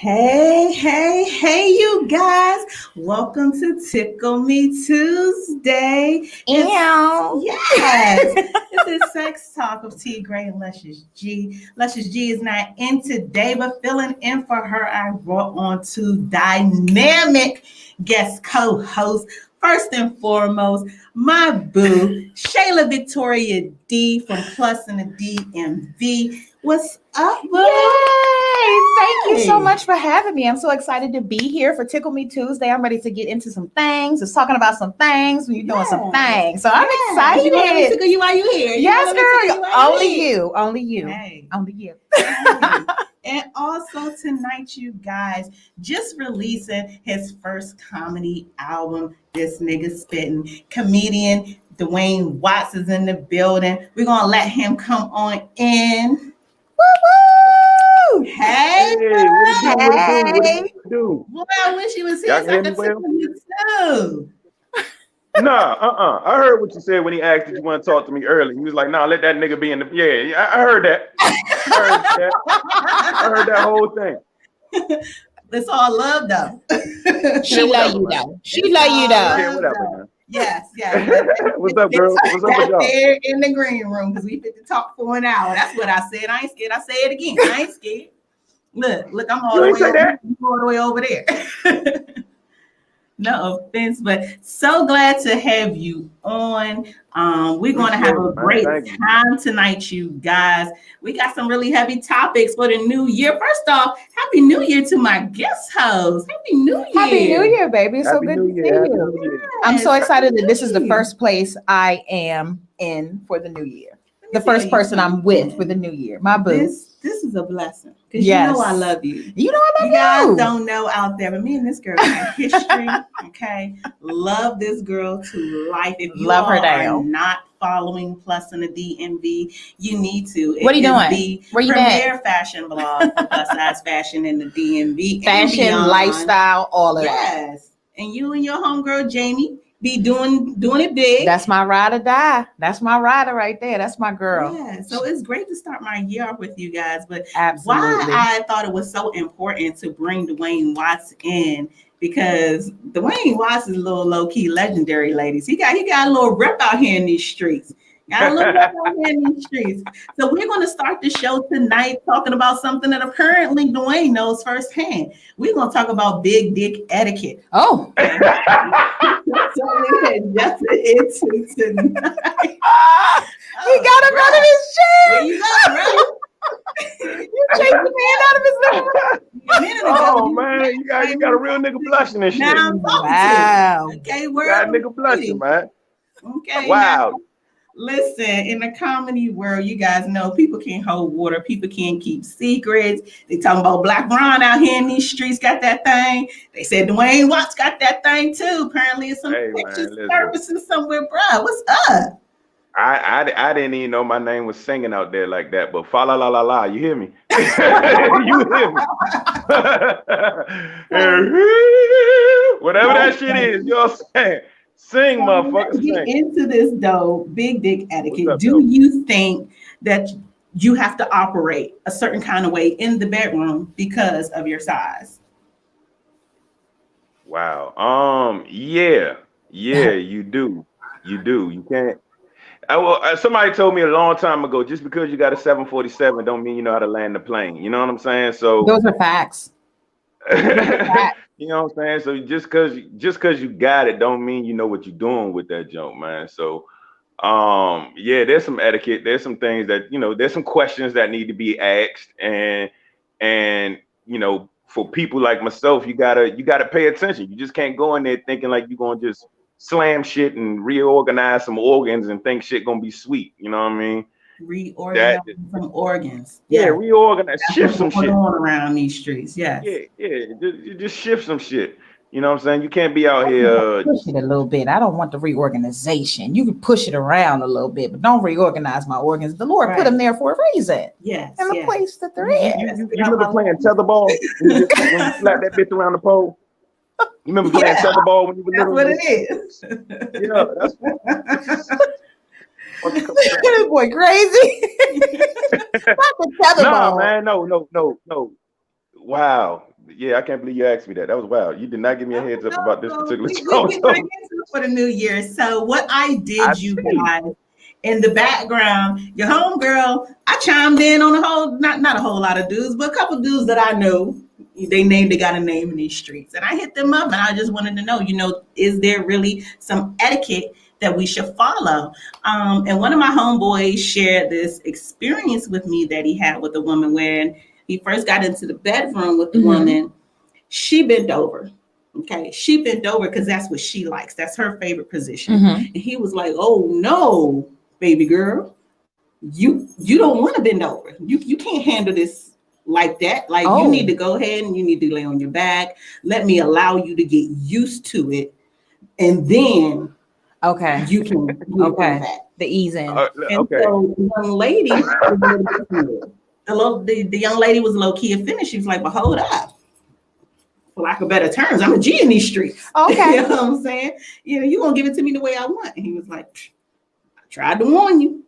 Hey, you guys. Welcome to Tickle Me Tuesday. Yes. This is Sex Talk with T.Graye and Luscious G. Luscious G is not in today, but filling in for her, I brought on two dynamic guest co-hosts. First and foremost, my boo, Shayla Victoria D from Plus and the DMV. What's up, boo? Yay! Thank you so much for having me. I'm so excited to be here for Tickle Me Tuesday. I'm ready to get into some things. Just talking about some things when you're doing some things. So I'm excited. You want me to tickle you while you're here? Yes, girl. Only you. Hey. Only you. And also tonight, you guys, just releasing his first comedy album, This Nigga Spittin'. Comedian Dwain Watts is in the building. We're going to let him come on in. Woo! Hey! What do? Boy, I wish he was here so I could tickle you too. Nah, I heard what you said when he asked if you want to talk to me early. He was like, "Nah, let that nigga be in the." Yeah, I heard that. I heard that whole thing. It's all love, though. She love you, though. Yeah, whatever, man. Yes. What's up, girl? What's up with y'all? There in the green room because we fit to talk for an hour. That's what I said. I ain't scared. I say it again. I ain't scared. Look, I'm all the way over there. No offense, but so glad to have you on. We're going to have a great time tonight, you guys. We got some really heavy topics for the new year. First off, Happy New Year to my guest host. Happy New Year. Happy New Year, baby. So good to see you. I'm so excited that this is the first place I am in for the new year. The first person I'm with for the new year. My boo. This is a blessing because you know I love you. You know I love you. You guys don't know out there, but me and this girl have history. Okay, love this girl to life. If you love her are not following Plus in the DMV, you need to. What are you doing? Where you at? Premier fashion blog for plus size fashion in the DMV. Fashion, lifestyle, all of that. Yes, and you and your homegirl Jamie be doing it big. That's my ride or die. That's my rider right there. That's my girl. Yeah, so it's great to start my year off with you guys. But absolutely, why I thought it was so important to bring Dwain Watts in, because Dwain Watts is a little low-key legendary, ladies. He got a little rep out here in these streets. So we're going to start the show tonight talking about something that apparently Dwain knows firsthand. We're going to talk about big dick etiquette. Oh. So we just into tonight. He got him out of his chair. There you go, right? You chased the man out of his living room. Oh man, you got a real nigga blushing and shit. Now I'm talking to you. Okay, you got a nigga blushing, man. Okay. Wow. Now, listen, in the comedy world, you guys know people can't hold water. People can't keep secrets. They talking about Black Ron out here in these streets got that thing. They said Dwain Watts got that thing too. Apparently, it's some pictures surfacing somewhere, bro. What's up? I didn't even know my name was singing out there like that, but fa la la la la, you hear me? You hear me? Whatever that shit is, you know what I'm saying? Sing, motherfucker. Get into this though, big dick etiquette. Do you think that you have to operate a certain kind of way in the bedroom because of your size? Wow. Yeah, you do. You can't. Somebody told me a long time ago, just because you got a 747 don't mean you know how to land the plane. You know what I'm saying? So those are facts. You know what I'm saying? So just cause you got it don't mean you know what you're doing with that jump, man. So there's some etiquette, there's some things that, there's some questions that need to be asked, and for people like myself, you gotta pay attention. You just can't go in there thinking like you're gonna just slam shit and reorganize some organs and think shit gonna be sweet. You know what I mean? Reorganize some organs. Yeah, reorganize, shift some shit on around these streets. Yeah. Just shift some shit. You know what I'm saying? You can't be out here push it a little bit. I don't want the reorganization. You can push it around a little bit, but don't reorganize my organs. The Lord put them there for a reason. Yes. And the place that they're in. You remember playing tetherball when you slap that bitch around the pole? You remember playing tetherball when you were little? That's what it is. Yeah, that's what. Boy, crazy. Nah, man, no. Wow, Yeah, I can't believe you asked me that. That was wild. You did not give me a heads up about this particular We show. get right into it for the new year. So what I did, you guys, in the background, your homegirl, I chimed in on a whole, not a whole lot of dudes, but a couple dudes that I know. They got a name in these streets. And I hit them up and I just wanted to know, is there really some etiquette that we should follow? And one of my homeboys shared this experience with me that he had with a woman when he first got into the bedroom with the woman. She bent over. Okay. She bent over because that's what she likes. That's her favorite position. And he was like, oh no, baby girl, you don't want to bend over. You can't handle this like that. Like you need to go ahead and you need to lay on your back. Let me allow you to get used to it. And then you can back. The ease in. And so the young lady the young lady was low key offended. She was like, but hold up. For lack of better terms, I'm a G in these streets. Okay. You know what I'm saying? You're gonna give it to me the way I want. And he was like, I tried to warn you.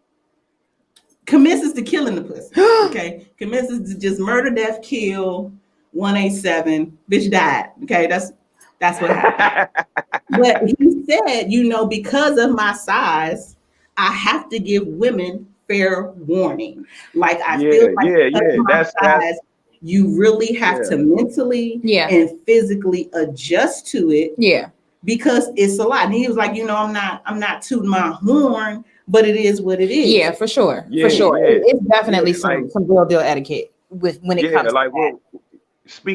Commences to killing the pussy. Okay. Commences to just murder, death, kill, 187. Bitch died. Okay. That's what happened. But he said, because of my size, I have to give women fair warning. Like I feel like that's size, you really have to mentally and physically adjust to it. Yeah. Because it's a lot. And he was like, I'm not tooting my horn, but it is what it is. Yeah, for sure. For sure. It's definitely some real deal etiquette when it comes to that. Well,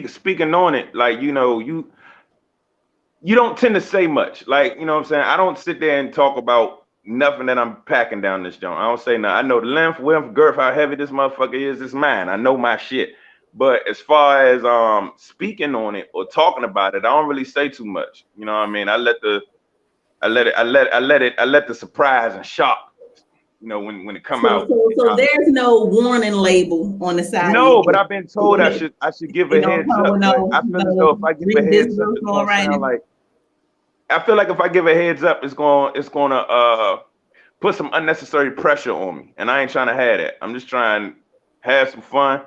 speaking on it, like, you don't tend to say much. Like, you know what I'm saying? I don't sit there and talk about nothing that I'm packing down this joint. I don't say nothing. I know the length, width, girth, how heavy this motherfucker is. It's mine. I know my shit. But as far as speaking on it or talking about it, I don't really say too much. You know what I mean? I let the surprise and shock, when it come out. So there's no warning label on the side. No, but I've been told I should give a heads up. I feel as though if I give a heads up, it's gonna sound like. I feel like if I give a heads up, it's gonna put some unnecessary pressure on me, and I ain't trying to have that. I'm just trying to have some fun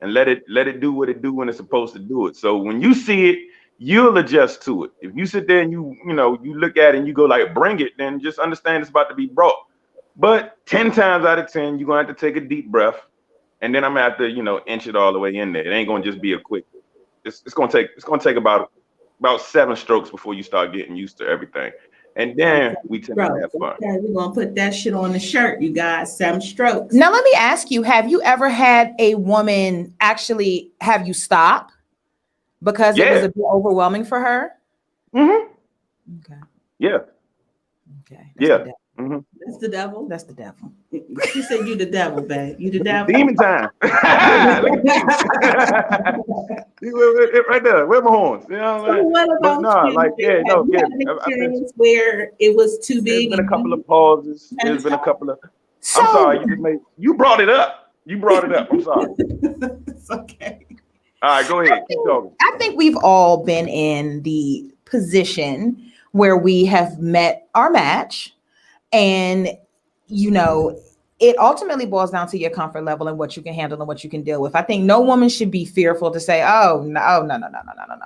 and let it do what it do when it's supposed to do it. So when you see it, you'll adjust to it. If you sit there and you look at it and you go like, bring it, then just understand it's about to be brought. But 10 times out of 10, you're gonna have to take a deep breath, and then I'm gonna have to inch it all the way in there. It ain't gonna just be a quick. It's gonna take about 7 strokes before you start getting used to everything, and then we tend to have fun. Okay, we're gonna put that shit on the shirt, you guys. 7 strokes. Now let me ask you: have you ever had a woman actually have you stop because it was a bit overwhelming for her? Okay. Yeah. Okay. That's the devil. That's the devil. She said, "You the devil, babe. You the devil." Demon time. Right there. Where my horns? So what about experience where it was too big? There's been a couple of pauses. There's been a couple of. I'm sorry. You brought it up. I'm sorry. It's okay. All right, go ahead. Keep talking. I think we've all been in the position where we have met our match. And, it ultimately boils down to your comfort level and what you can handle and what you can deal with. I think no woman should be fearful to say, no.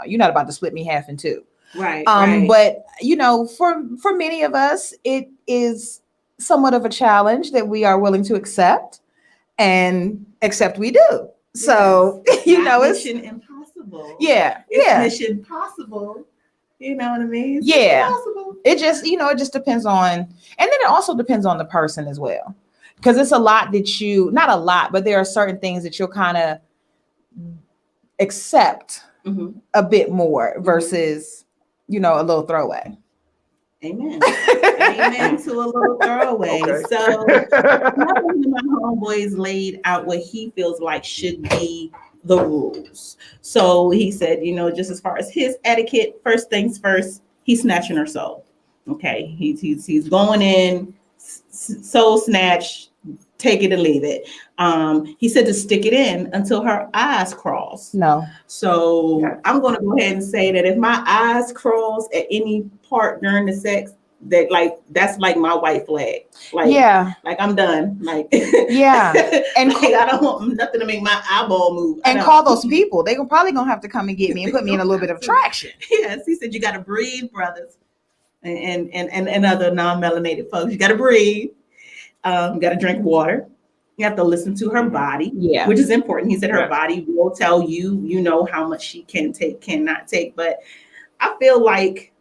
You're not about to split me half in two. Right. But, for many of us, it is somewhat of a challenge that we are willing to accept and accept we do. So, it's mission impossible. Yeah. It's mission possible. You know what I mean? It just, it just depends on, and then it also depends on the person as well. Because it's a lot that not a lot, but there are certain things that you'll kind of accept a bit more versus, a little throwaway. Amen. Amen to a little throwaway. Okay. So one of my homeboys laid out what he feels like should be the rules. So he said, just as far as his etiquette, first things first, he's snatching her soul. Okay, he's going in, soul snatch, take it and leave it. He said to stick it in until her eyes cross. No. So I'm going to go ahead and say that if my eyes cross at any part during the sex, that like that's like my white flag. Like like I'm done. Like and like, I don't want nothing to make my eyeball move. And call those people. They were probably gonna have to come and get me and put me in a little bit of traction. Yes, he said you got to breathe, brothers, and other non-melanated folks. You got to breathe. You got to drink water. You have to listen to her body, which is important. He said her body will tell you, you know, how much she can take, cannot take. But I feel like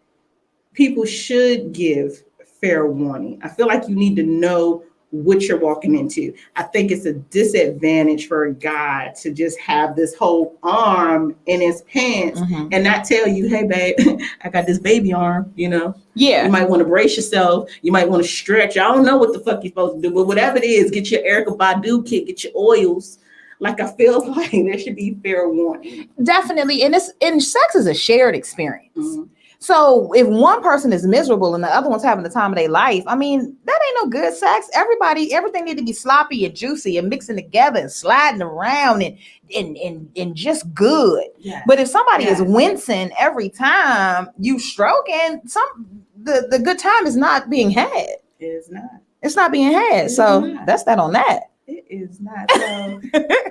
people should give fair warning. I feel like you need to know what you're walking into. I think it's a disadvantage for a guy to just have this whole arm in his pants and not tell you, hey, babe, I got this baby arm, you know? Yeah. You might want to brace yourself. You might want to stretch. I don't know what the fuck you're supposed to do, but whatever it is, get your Erykah Badu kit, get your oils. Like, I feel like there should be fair warning. Definitely. And sex is a shared experience. So if one person is miserable and the other one's having the time of their life, I mean, that ain't no good sex. Everything need to be sloppy and juicy and mixing together and sliding around and just good. Yes. But if somebody is wincing every time you stroking, the good time is not being had. It is not. It's not being had. So that's that on that. It is not. So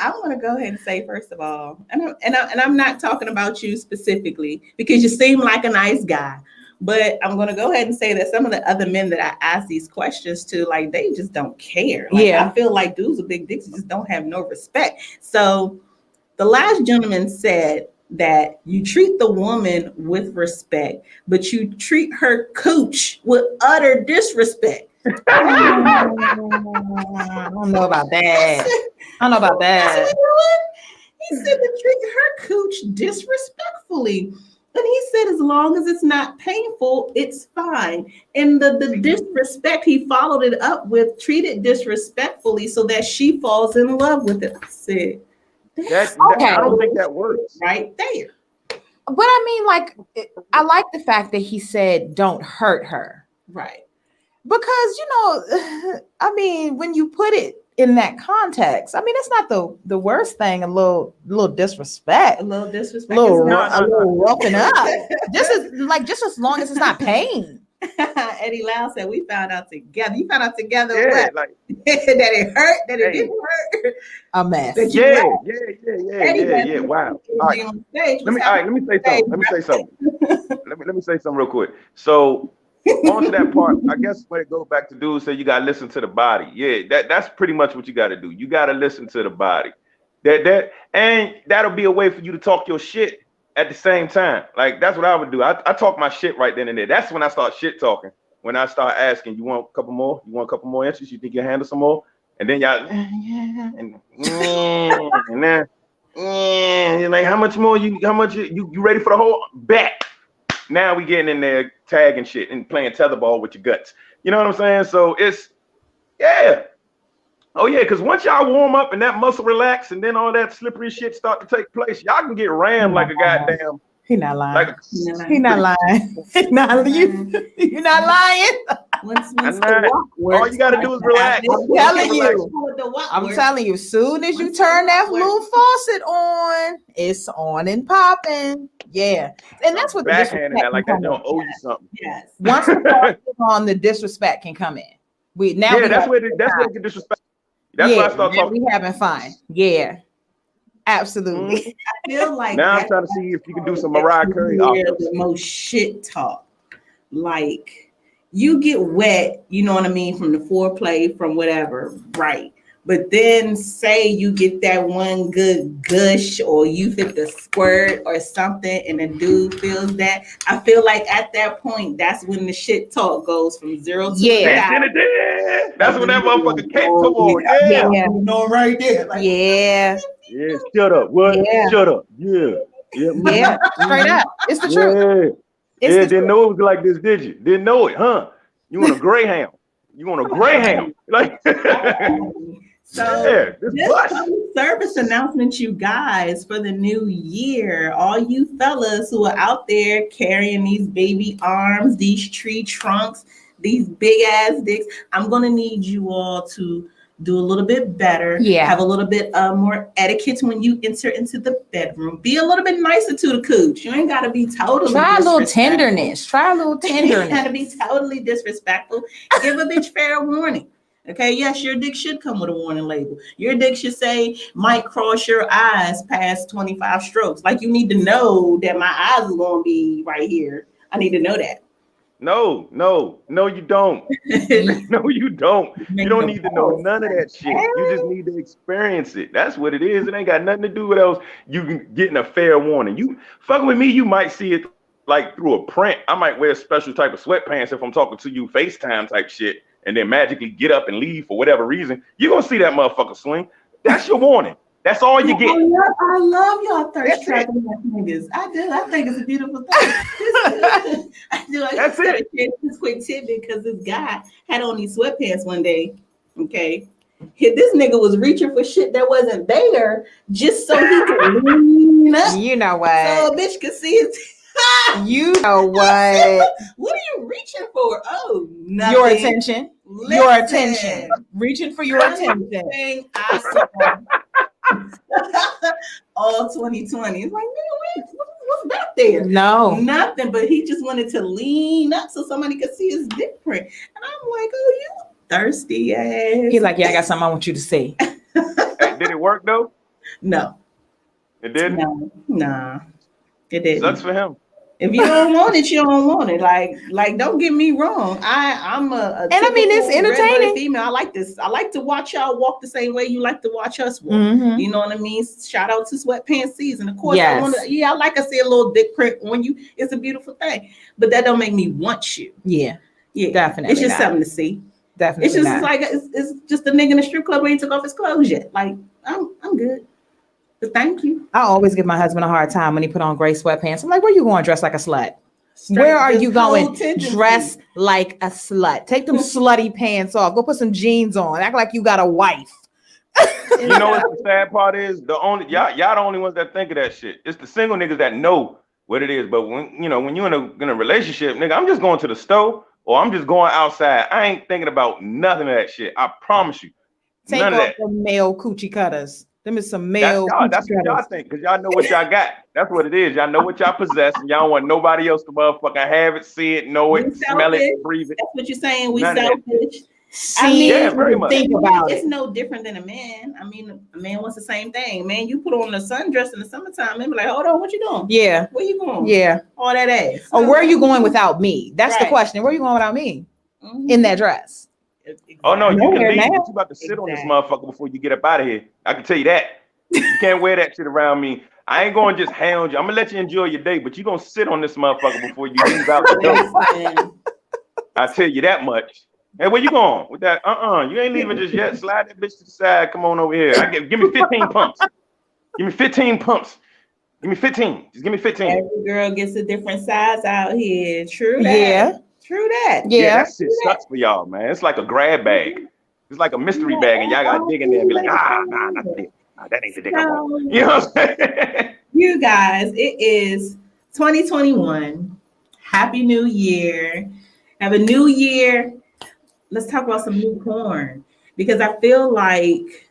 I want to go ahead and say, first of all, and I'm not talking about you specifically because you seem like a nice guy, but I'm going to go ahead and say that some of the other men that I ask these questions to, like, they just don't care. Like, I feel like dudes with big dicks just don't have no respect. So the last gentleman said that you treat the woman with respect, but you treat her cooch with utter disrespect. I don't know about that. I don't know about that. He said to treat her cooch disrespectfully. And he said, as long as it's not painful, it's fine. And the disrespect, he followed it up with treat it disrespectfully so that she falls in love with it. I said, I don't think that works. Right there. But I mean, like, I like the fact that he said, don't hurt her. Right. Because, you know, I mean, when you put it in that context, I mean, it's not the worst thing. A little disrespect. A little disrespect. A little roughing up. just as long as it's not pain. Eddie Lau said we found out together. You found out together what? Like, that it hurt, that it didn't hurt. A mess. Yeah. Wow. All right. Let me say something. Let me say something real quick. So on to that part, I guess when it goes back to dudes say you gotta listen to the body. Yeah, that's pretty much what you gotta do. You gotta listen to the body. And that'll be a way for you to talk your shit at the same time. Like, that's what I would do. I talk my shit right then and there. That's when I start shit talking. When I start asking, you want a couple more? You want a couple more inches? You think you can handle some more? And then y'all and then you're like, how much more you ready for the whole bet? Now we getting in there tagging shit and playing tetherball with your guts. You know what I'm saying? So it's, oh yeah, because once y'all warm up and that muscle relax and then all that slippery shit start to take place, y'all can get rammed like a goddamn. He not lying. He not lying. You're not lying. All you gotta do is relax. I'm telling you, soon as you turn that little faucet on, it's on and popping. Yeah, and that's what backhanding that like that don't owe you something. Yes. Once the faucet is on, the disrespect can come in. That's where it get disrespect. That's why I start talking. We having fun. Yeah. Absolutely. I feel like now I'm trying to see if you can do some Mariah Carey. The most shit talk. Like, you get wet, you know what I mean, from the foreplay, from whatever, right? But then say you get that one good gush or you fit the squirt or something and the dude feels that. I feel like at that point, that's when the shit talk goes from 0 to 1,000. That's when that motherfucker came. Come on. Yeah. No, right there. Like, yeah, shut up. What? Yeah. Shut up. Yeah. Straight up. It's the truth. Didn't know it was like this, did you? Didn't know it, huh? You want a Greyhound. Like so this service announcement, you guys, for the new year, all you fellas who are out there carrying these baby arms, these tree trunks, these big ass dicks, I'm gonna need you all to do a little bit better. Yeah. Have a little bit more etiquette when you enter into the bedroom. Be a little bit nicer to the cooch. You ain't got to be totally Try a little disrespectful. tenderness. Try a little tenderness. You got to be totally disrespectful. Give a bitch fair warning. Okay, yes, your dick should come with a warning label. Your dick should say, might cross your eyes past 25 strokes. Like, you need to know that my eyes are going to be right here. I need to know that. No, you don't. No, you don't. You don't need to know none of that shit. You just need to experience it. That's what it is. It ain't got nothing to do with else. You getting a fair warning. You fucking with me, you might see it like through a print. I might wear a special type of sweatpants if I'm talking to you FaceTime type shit, and then magically get up and leave for whatever reason. You're gonna see that motherfucker swing. That's your warning. That's all you get. I love y'all thirst trapping niggas. I do. I think it's a beautiful thing. I do. I just gotta share this quick tidbit because this guy had on these sweatpants one day. Okay. This nigga was reaching for shit that wasn't there just so he could lean up. You know what? So a bitch could see his. You know what? What are you reaching for? Oh, nothing. Your attention. Listen, your attention. Reaching for your attention. I saw all 2020. It's like, man, what's back there? No. Nothing, but he just wanted to lean up so somebody could see his dick print. And I'm like, oh, you thirsty ass. He's like, yeah, I got something I want you to see. Hey, did it work though? No. It didn't? No. Nah. It didn't. Sucks for him. If you don't want it, you don't want it. Like, don't get me wrong. I'm a and I mean, it's entertaining. Female. I like this. I like to watch y'all walk the same way you like to watch us walk. Mm-hmm. You know what I mean? Shout out to sweatpants season. Of course, yes. I like to see a little dick print on you. It's a beautiful thing, but that don't make me want you. Yeah, definitely. It's just something to see. Definitely, it's just like it's just a nigga in the strip club who ain't took off his clothes yet. Like, I'm good. But thank you. I always give my husband a hard time when he put on gray sweatpants. I'm like, where you going dressed like a slut? Where are you going dressed like a slut? Take them slutty pants off. Go put some jeans on. Act like you got a wife. You know what the sad part is? Y'all the only ones that think of that shit. It's the single niggas that know what it is. But when you're in a relationship, nigga, I'm just going to the store or I'm just going outside. I ain't thinking about nothing of that shit. I promise you. Take none off of that. the male coochie cutters. Them is some male. That's what y'all think, because y'all know what y'all got. That's what it is. Y'all know what y'all possess, and y'all don't want nobody else to motherfucking have it, see it, know it, smell it, breathe it. That's what you're saying. We selfish. Very much. Think about it. It's no different than a man. I mean, a man wants the same thing. Man, you put on a sundress in the summertime, man, be like, hold on, what you doing? Yeah. Where you going? Yeah. All that ass. Or where are you going without me? That's the question. Where are you going without me? Mm-hmm. In that dress. Exactly. Oh no, you can leave, but you about to sit on this motherfucker before you get up out of here. I can tell you that. You can't wear that shit around me. I ain't going to just hound you. I'm gonna let you enjoy your day, but you gonna sit on this motherfucker before you leave out the door. I tell you that much. Hey, where you going with that? You ain't leaving just yet. Slide that bitch to the side. Come on over here. Give me 15 pumps. Give me 15 pumps. Give me 15. Just give me 15. Every girl gets a different size out here. True that. Yeah. True that. Yeah. That shit sucks for y'all, man. It's like a grab bag. It's like a mystery bag, and y'all gotta dig in there and be like, nah, not the dick. Nah, that ain't the dick I want. You know what I'm saying? You guys, it is 2021. Happy New Year. Have a new year. Let's talk about some new porn, because I feel like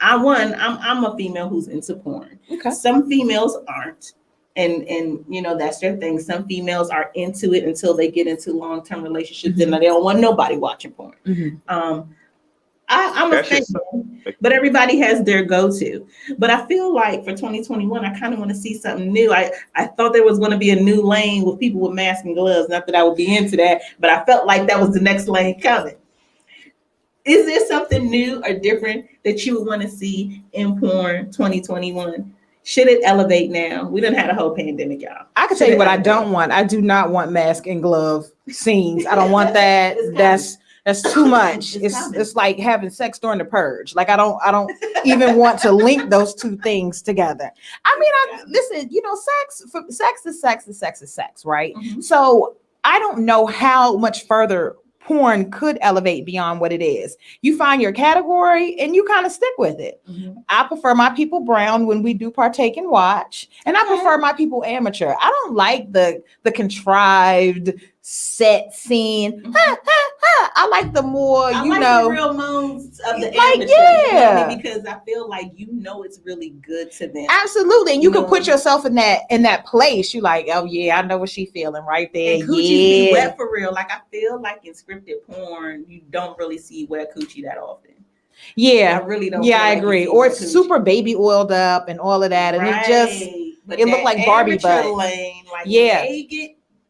I'm a female who's into porn. Okay. Some females aren't. And that's their thing. Some females are into it until they get into long-term relationships, and they don't want nobody watching porn. Mm-hmm. I'm a fan, but everybody has their go-to. But I feel like for 2021, I kind of want to see something new. I thought there was going to be a new lane with people with masks and gloves. Not that I would be into that, but I felt like that was the next lane coming. Is there something new or different that you would want to see in porn 2021? Should it elevate now? We done had a whole pandemic, y'all. I can tell you what I don't want. I do not want mask and glove scenes. I don't want that. That's too much. It's like having sex during the purge. Like I don't even want to link those two things together. I mean, listen, sex is sex, right? Mm-hmm. So I don't know how much further porn could elevate beyond what it is. You find your category and you kind of stick with it. Mm-hmm. I prefer my people brown when we do partake and watch, and I prefer my people amateur. I don't like the contrived set scene. Mm-hmm. I like the more, I you like know, the real moans of the like, amateur, yeah. you know what I mean? Because I feel like it's really good to them. Absolutely, and you can know? put yourself in that place. You like, oh yeah, I know what she's feeling right there. And coochies be wet for real. Like I feel like in scripted porn, you don't really see wet coochie that often. Yeah, I really don't. Yeah, I agree. Or it's super baby oiled up and all of that, and it just looked like Barbie butt. Lane, like yeah,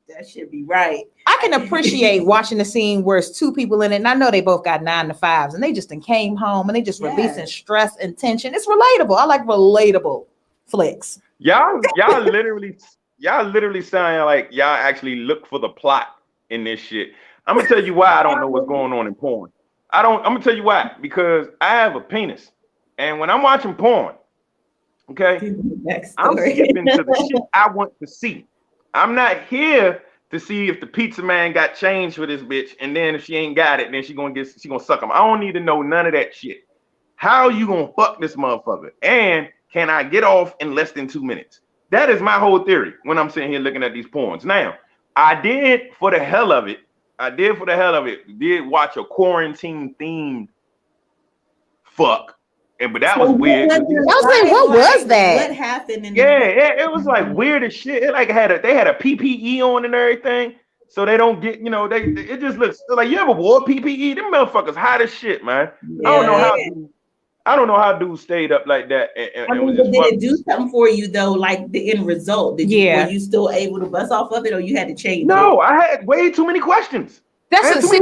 that should be right. I can appreciate watching the scene where it's two people in it, and I know they both got 9 to 5s, and they just came home and they just releasing stress and tension. It's relatable. I like relatable flicks. Y'all literally sound like y'all actually look for the plot in this shit. I'm gonna tell you why I don't know what's going on in porn. I'm gonna tell you why, because I have a penis, and when I'm watching porn, okay, I'm skipping to the shit I want to see. I'm not here to see if the pizza man got change for this bitch, and then if she ain't got it, then she gonna suck him. I don't need to know none of that shit. How you gonna fuck this motherfucker? And can I get off in less than 2 minutes? That is my whole theory when I'm sitting here looking at these porns. Now, I did for the hell of it watch a quarantine themed fuck. But that was weird. I was like, what was that? What happened? It was like weird as shit. It like they had a PPE on and everything, so they don't get, it just looks like, you ever wore PPE? Them motherfuckers hot as shit, man. Yeah. I don't know how dudes stayed up like that. Did it do something for you though? Like the end result? Were you still able to bust off of it, or you had to change? No, I had way too many questions. That's see,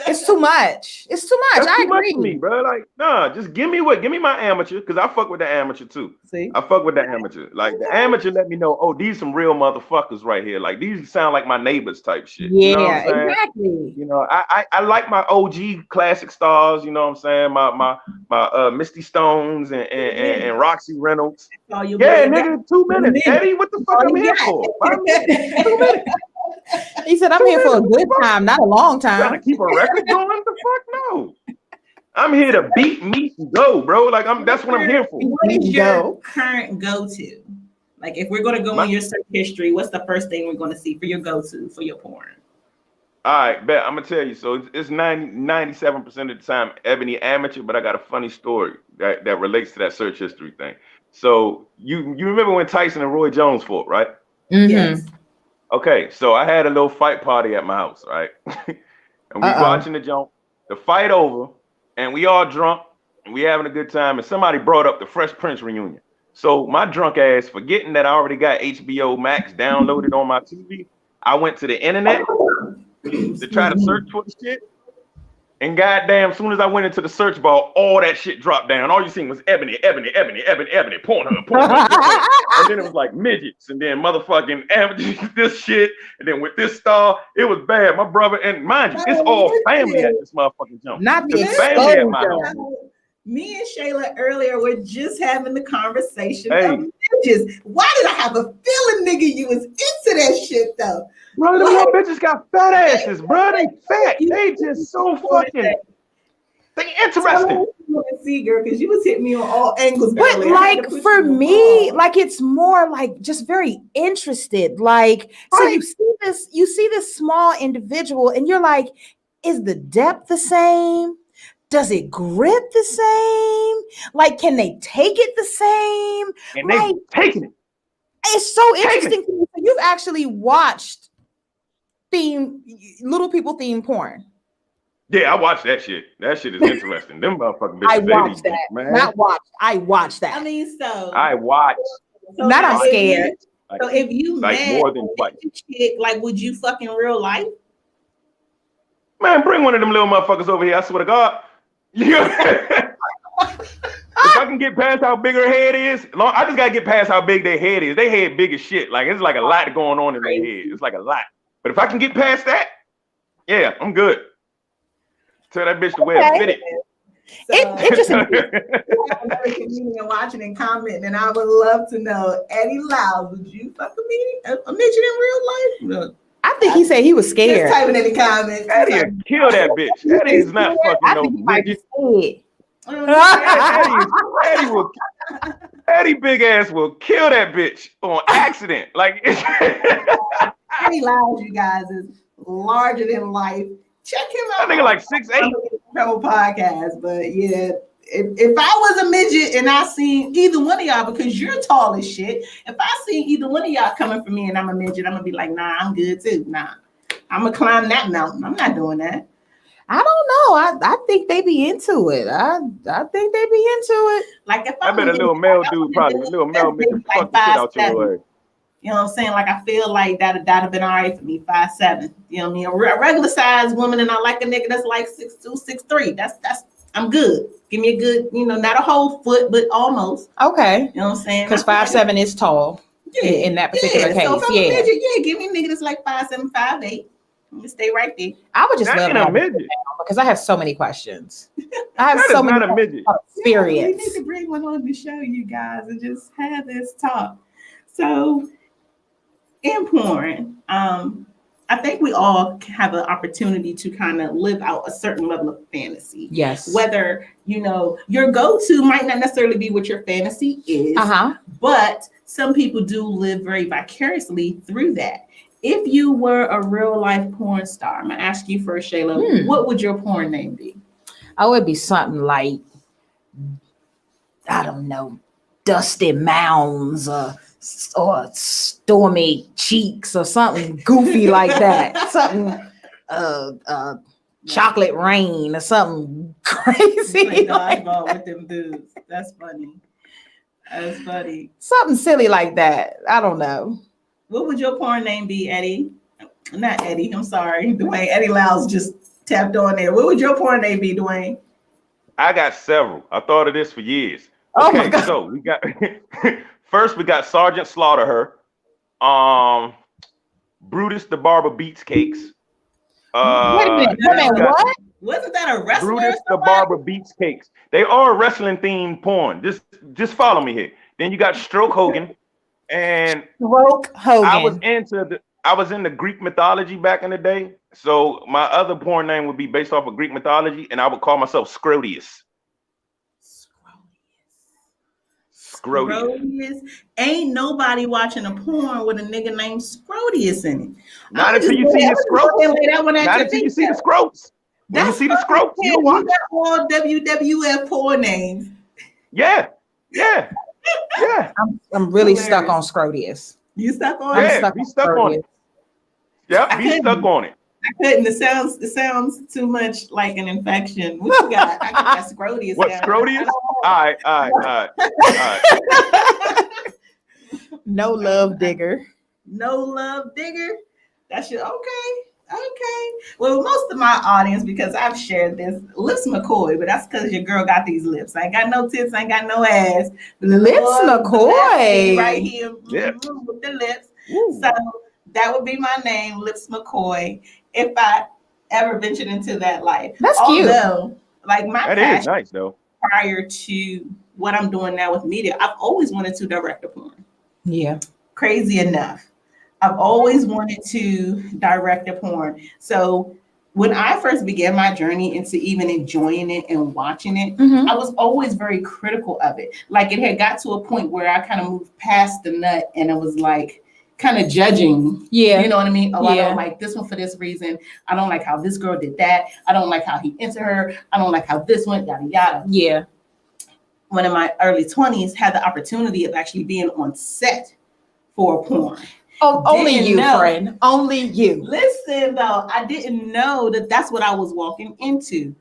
it's too much. It's too much. I agree. Much for me, bro. Like, nah, just give me my amateur, because I fuck with the amateur too. See, I fuck with the amateur. Like the amateur let me know, oh, these some real motherfuckers right here. Like these sound like my neighbors type shit. Yeah, you know what I'm saying? Exactly. I like my OG classic stars. You know what I'm saying? My Misty Stones and Roxy Reynolds. Nigga, 2 minutes. Eddie, what the fuck I'm here for? 5 minutes, 2 minutes. He said, I'm here for a good time, not a long time. Trying to keep a record going? The fuck no. I'm here to beat, meet, and go, bro. Like that's what I'm here for. What is your current go-to? Like if we're gonna go on your search history, what's the first thing we're gonna see for your go-to for your porn? All right, bet. I'm gonna tell you. So it's 97% of the time ebony amateur, but I got a funny story that relates to that search history thing. So you remember when Tyson and Roy Jones fought, right? Mm-hmm. Yes. Okay, so I had a little fight party at my house, right? And we watching the fight over, and we all drunk, and we having a good time, and somebody brought up the Fresh Prince reunion. So my drunk ass, forgetting that I already got HBO Max downloaded on my TV, I went to the internet to try to search for the shit. And goddamn, as soon as I went into the search bar, all that shit dropped down. All you seen was ebony, Pornhub. And then it was like midgets, and then motherfucking this shit, and then with this star, it was bad. My brother, and mind you, it's all family at this motherfucking jump. Not the family at my house. Me and Shayla earlier were just having the conversation of midgets. Why did I have a feeling, nigga, you was into that shit though? Bro, them little bitches got fat asses, bro. They fat. They just so fucking. They interesting. See, girl, because you was hitting me on all angles. But like for me, like it's more like just very interested. Like so, you see this small individual, and you're like, is the depth the same? Does it grip the same? Like, can they take it the same? And they taking it. It's so interesting to me. So you've actually watched little people themed porn. Yeah, I watched that shit. That shit is interesting. Them motherfucking bitches. I watched that. Man. Not watched. I watched that. I mean, so I watched. So not I'm scared. So if you like more than twice, like would you fuck in real life? Man, bring one of them little motherfuckers over here. I swear to God. If I can get past how big her head is, I just gotta get past how big their head is. They head big as shit. Like it's like a lot going on in their head. It's like a lot. But if I can get past that, yeah, I'm good. Tell that bitch to wear a fitted. It just comedian watching and commenting, and I would love to know, Eddie Loud, would you fuck a midget in real life? No. I think he said he was scared. Just typing in the comments. Eddie kill that bitch. Eddie is not fucking no midget. Eddie big ass will kill that bitch on accident. Like Eddie Loud, you guys, is larger than life. Check him out. That nigga like 6'8". Whole podcast, but yeah. If I was a midget and I seen either one of y'all, because you're tall as shit, if I see either one of y'all coming for me and I'm a midget, I'm gonna be like, nah, I'm good too. Nah, I'm gonna climb that mountain. I'm not doing that. I don't know. I think they be into it. I think they be into it. Like if I bet a little male dude probably, a little male nigga fuck the shit out your way. You know what I'm saying? Like I feel like that'd have been all right for me, 5'7". You know what I mean? A regular size woman, and I like a nigga that's like 6'2", 6'3". That's I'm good. Give me a good, not a whole foot, but almost. Okay. You know what I'm saying? Because 5'7" is tall in that particular case. So give me a nigga that's like 5'7", 5'8". Let me stay right there. I would just love a midget because I have so many questions. I have so many midget experience. We need to bring one on the show, you guys, and just have this talk. So, in porn, I think we all have an opportunity to kind of live out a certain level of fantasy. Yes. Whether, your go-to might not necessarily be what your fantasy is, but some people do live very vicariously through that. If you were a real-life porn star, I'm going to ask you first, Shayla, what would your porn name be? I would be something like, I don't know, Dusty Mounds or Stormy Cheeks or something goofy like that. Something Chocolate Rain or something crazy. Dodgeball with them dudes. That's funny. That's funny. Something silly like that. I don't know. What would your porn name be, Eddie? Not Eddie. I'm sorry, Dwayne. Eddie Lyles just tapped on there. What would your porn name be, Dwayne? I got several. I thought of this for years. Oh my God. So we got first we got Sergeant Slaughter her, Brutus the Barber Beats Cakes. Wait a minute, what? Wasn't that a wrestler? Brutus the Barber Beats Cakes. They are wrestling themed porn. Just follow me here. Then you got Stroke Hogan. And Stroke Hogan. I was into Greek mythology back in the day. So my other porn name would be based off of Greek mythology, and I would call myself Scrotius. Scrotius. Ain't nobody watching a porn with a nigga named Scrotius in it. Not until you see the scrotes. Not until you see the scrotes. When you see the scrotes, you'll watch. All WWF porn names. Yeah. I'm really stuck on Scrotius. You stuck on it? Yeah, be stuck on it. Yep, be stuck on it. I couldn't. It sounds too much like an infection. What you got? I got Scrotius. What, Scrotius? All right. No love digger. No love digger. That's your okay. Well, most of my audience, because I've shared this, Lips McCoy, but that's because your girl got these lips. I ain't got no tits, I ain't got no ass. Lips McCoy. Right here with the lips. Ooh. So that would be my name, Lips McCoy, if I ever ventured into that life. That's cute. Like my that passion is nice though. Prior to what I'm doing now with media, I've always wanted to direct a porn. Yeah. Crazy enough. I've always wanted to direct a porn. So when I first began my journey into even enjoying it and watching it, I was always very critical of it. Like it had got to a point where I kind of moved past the nut and it was like kind of judging. Yeah. You know what I mean? I don't like this one for this reason. I don't like how this girl did that. I don't like how he entered her. I don't like how this went, yada, yada. Yeah. When in my early 20s, had the opportunity of actually being on set for a porn. Oh, only you, friend. Only you. Listen, though, I didn't know that that's what I was walking into.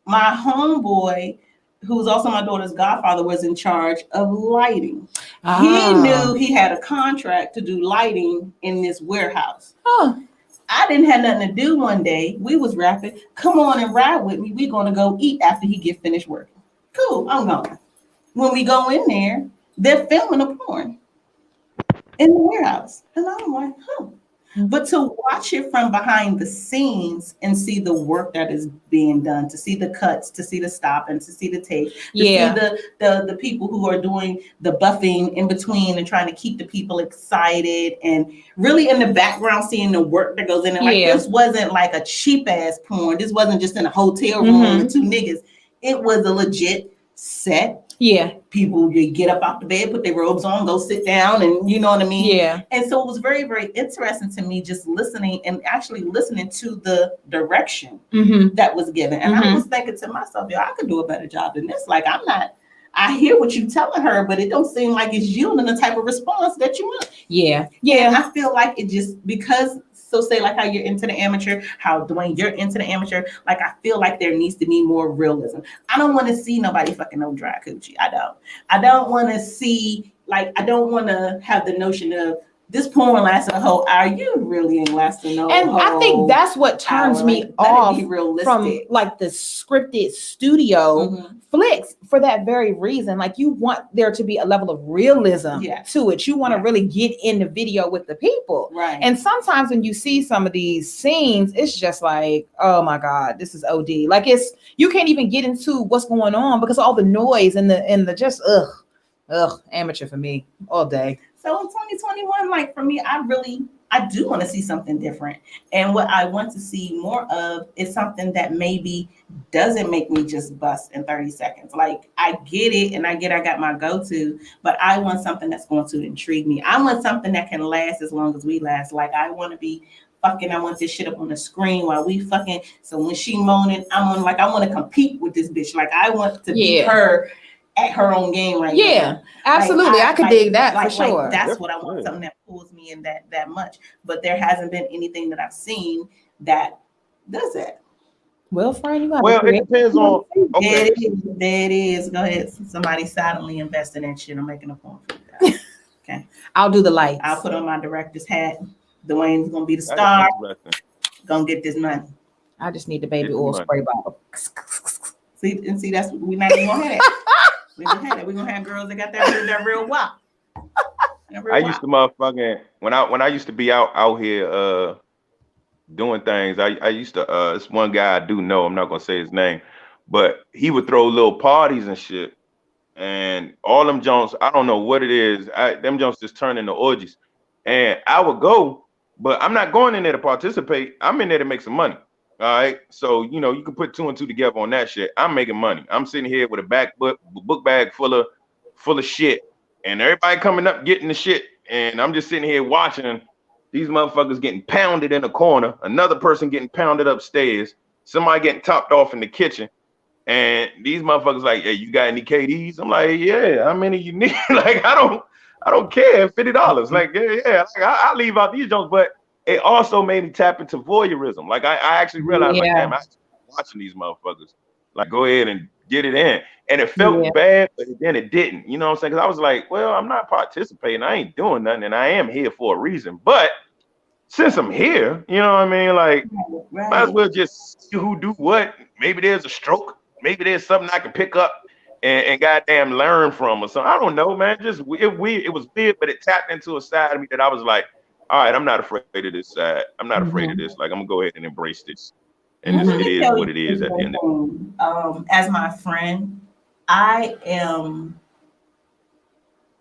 My homeboy, who's also my daughter's godfather, was in charge of lighting. He knew he had a contract to do lighting in this warehouse. I didn't have nothing to do one day. We was rapping. Come on and ride with me. We're going to go eat after he get finished working. Cool, I'm going. When we go in there, they're filming a porn in the warehouse. And I'm like, But to watch it from behind the scenes and see the work that is being done, to see the cuts, to see the stop and to see the take, to see the people who are doing the buffing in between and trying to keep the people excited and really in the background seeing the work that goes in it. Like this wasn't like a cheap ass porn. This wasn't just in a hotel room with two niggas. It was a legit set Yeah. People, you get up out the bed, put their robes on, go sit down, and you know what I mean? Yeah. And so it was very, very interesting to me just listening and actually listening to the direction that was given. And I was thinking to myself, yo, I could do a better job than this. Like, I hear what you're telling her, but it don't seem like it's yielding the type of response that you want. Yeah. And I feel like it just, because, so say like how you're into the amateur, how Dwain, you're into the amateur, like I feel like there needs to be more realism. I don't want to see nobody fucking no dry coochie. I don't want to see, like, I don't want to have the notion of this porn lasting a whole hour. You really ain't lasting no and whole I think that's what turns hour. me Like, off from like the scripted studio flicks for that very reason. Like, you want there to be a level of realism to it. You want to really get in the video with the people. Right. And sometimes when you see some of these scenes, it's just like, oh my God, this is OD. Like, you can't even get into what's going on because of all the noise and the just amateur for me all day. So in 2021, like for me, I do want to see something different. And what I want to see more of is something that maybe doesn't make me just bust in 30 seconds. Like, I get it, and I got my go-to, but I want something that's going to intrigue me. I want something that can last as long as we last. Like, I want to be fucking, I want this shit up on the screen while we fucking, so when she moaning, I want to compete with this bitch. Like, I want to be her at her own game right now. Yeah, absolutely. I could dig that for sure. Like, that's what I want, something that pulls me in that much. But there hasn't been anything that I've seen that does that. Well, friend, you got it depends on. Okay. There it is. Go ahead. Somebody silently invest in that shit. I'm making a point for you guys. Okay. I'll do the lights. I'll put on my director's hat. Dwayne's gonna be the star. Gonna get this money. I just need the baby oil spray bottle. See, that's we're not even gonna have that. We're gonna have girls that got that real wop. I used to motherfucking when I used to be out here doing things. I used to this one guy I do know, I'm not gonna say his name, but he would throw little parties and shit. And all them Jones, I don't know what it is. Them Jones just turn into orgies. And I would go, but I'm not going in there to participate. I'm in there to make some money. All right. So, you know, you can put 2 and 2 together on that shit. I'm making money. I'm sitting here with a book bag full of shit. And everybody coming up getting the shit. And I'm just sitting here watching these motherfuckers getting pounded in a corner, another person getting pounded upstairs, somebody getting topped off in the kitchen. And these motherfuckers like, hey, you got any KDs? I'm like, yeah, how many you need? Like, I don't care, $50. Like, yeah, like, I leave out these jokes, but it also made me tap into voyeurism. Like, I actually realized, like, damn, I'm watching these motherfuckers. Like, go ahead and get it in. And it felt bad, but then it didn't. You know what I'm saying? Because I was like, well, I'm not participating. I ain't doing nothing, and I am here for a reason. But since I'm here, you know what I mean? Like, might as well just see who do what. Maybe there's a stroke. Maybe there's something I can pick up and goddamn learn from or something. I don't know, man. Just it was weird, but it tapped into a side of me that I was like, all right, I'm not afraid of this side. I'm not afraid of this. Like, I'm gonna go ahead and embrace this. And it is what it is at the end of it. As my friend, I am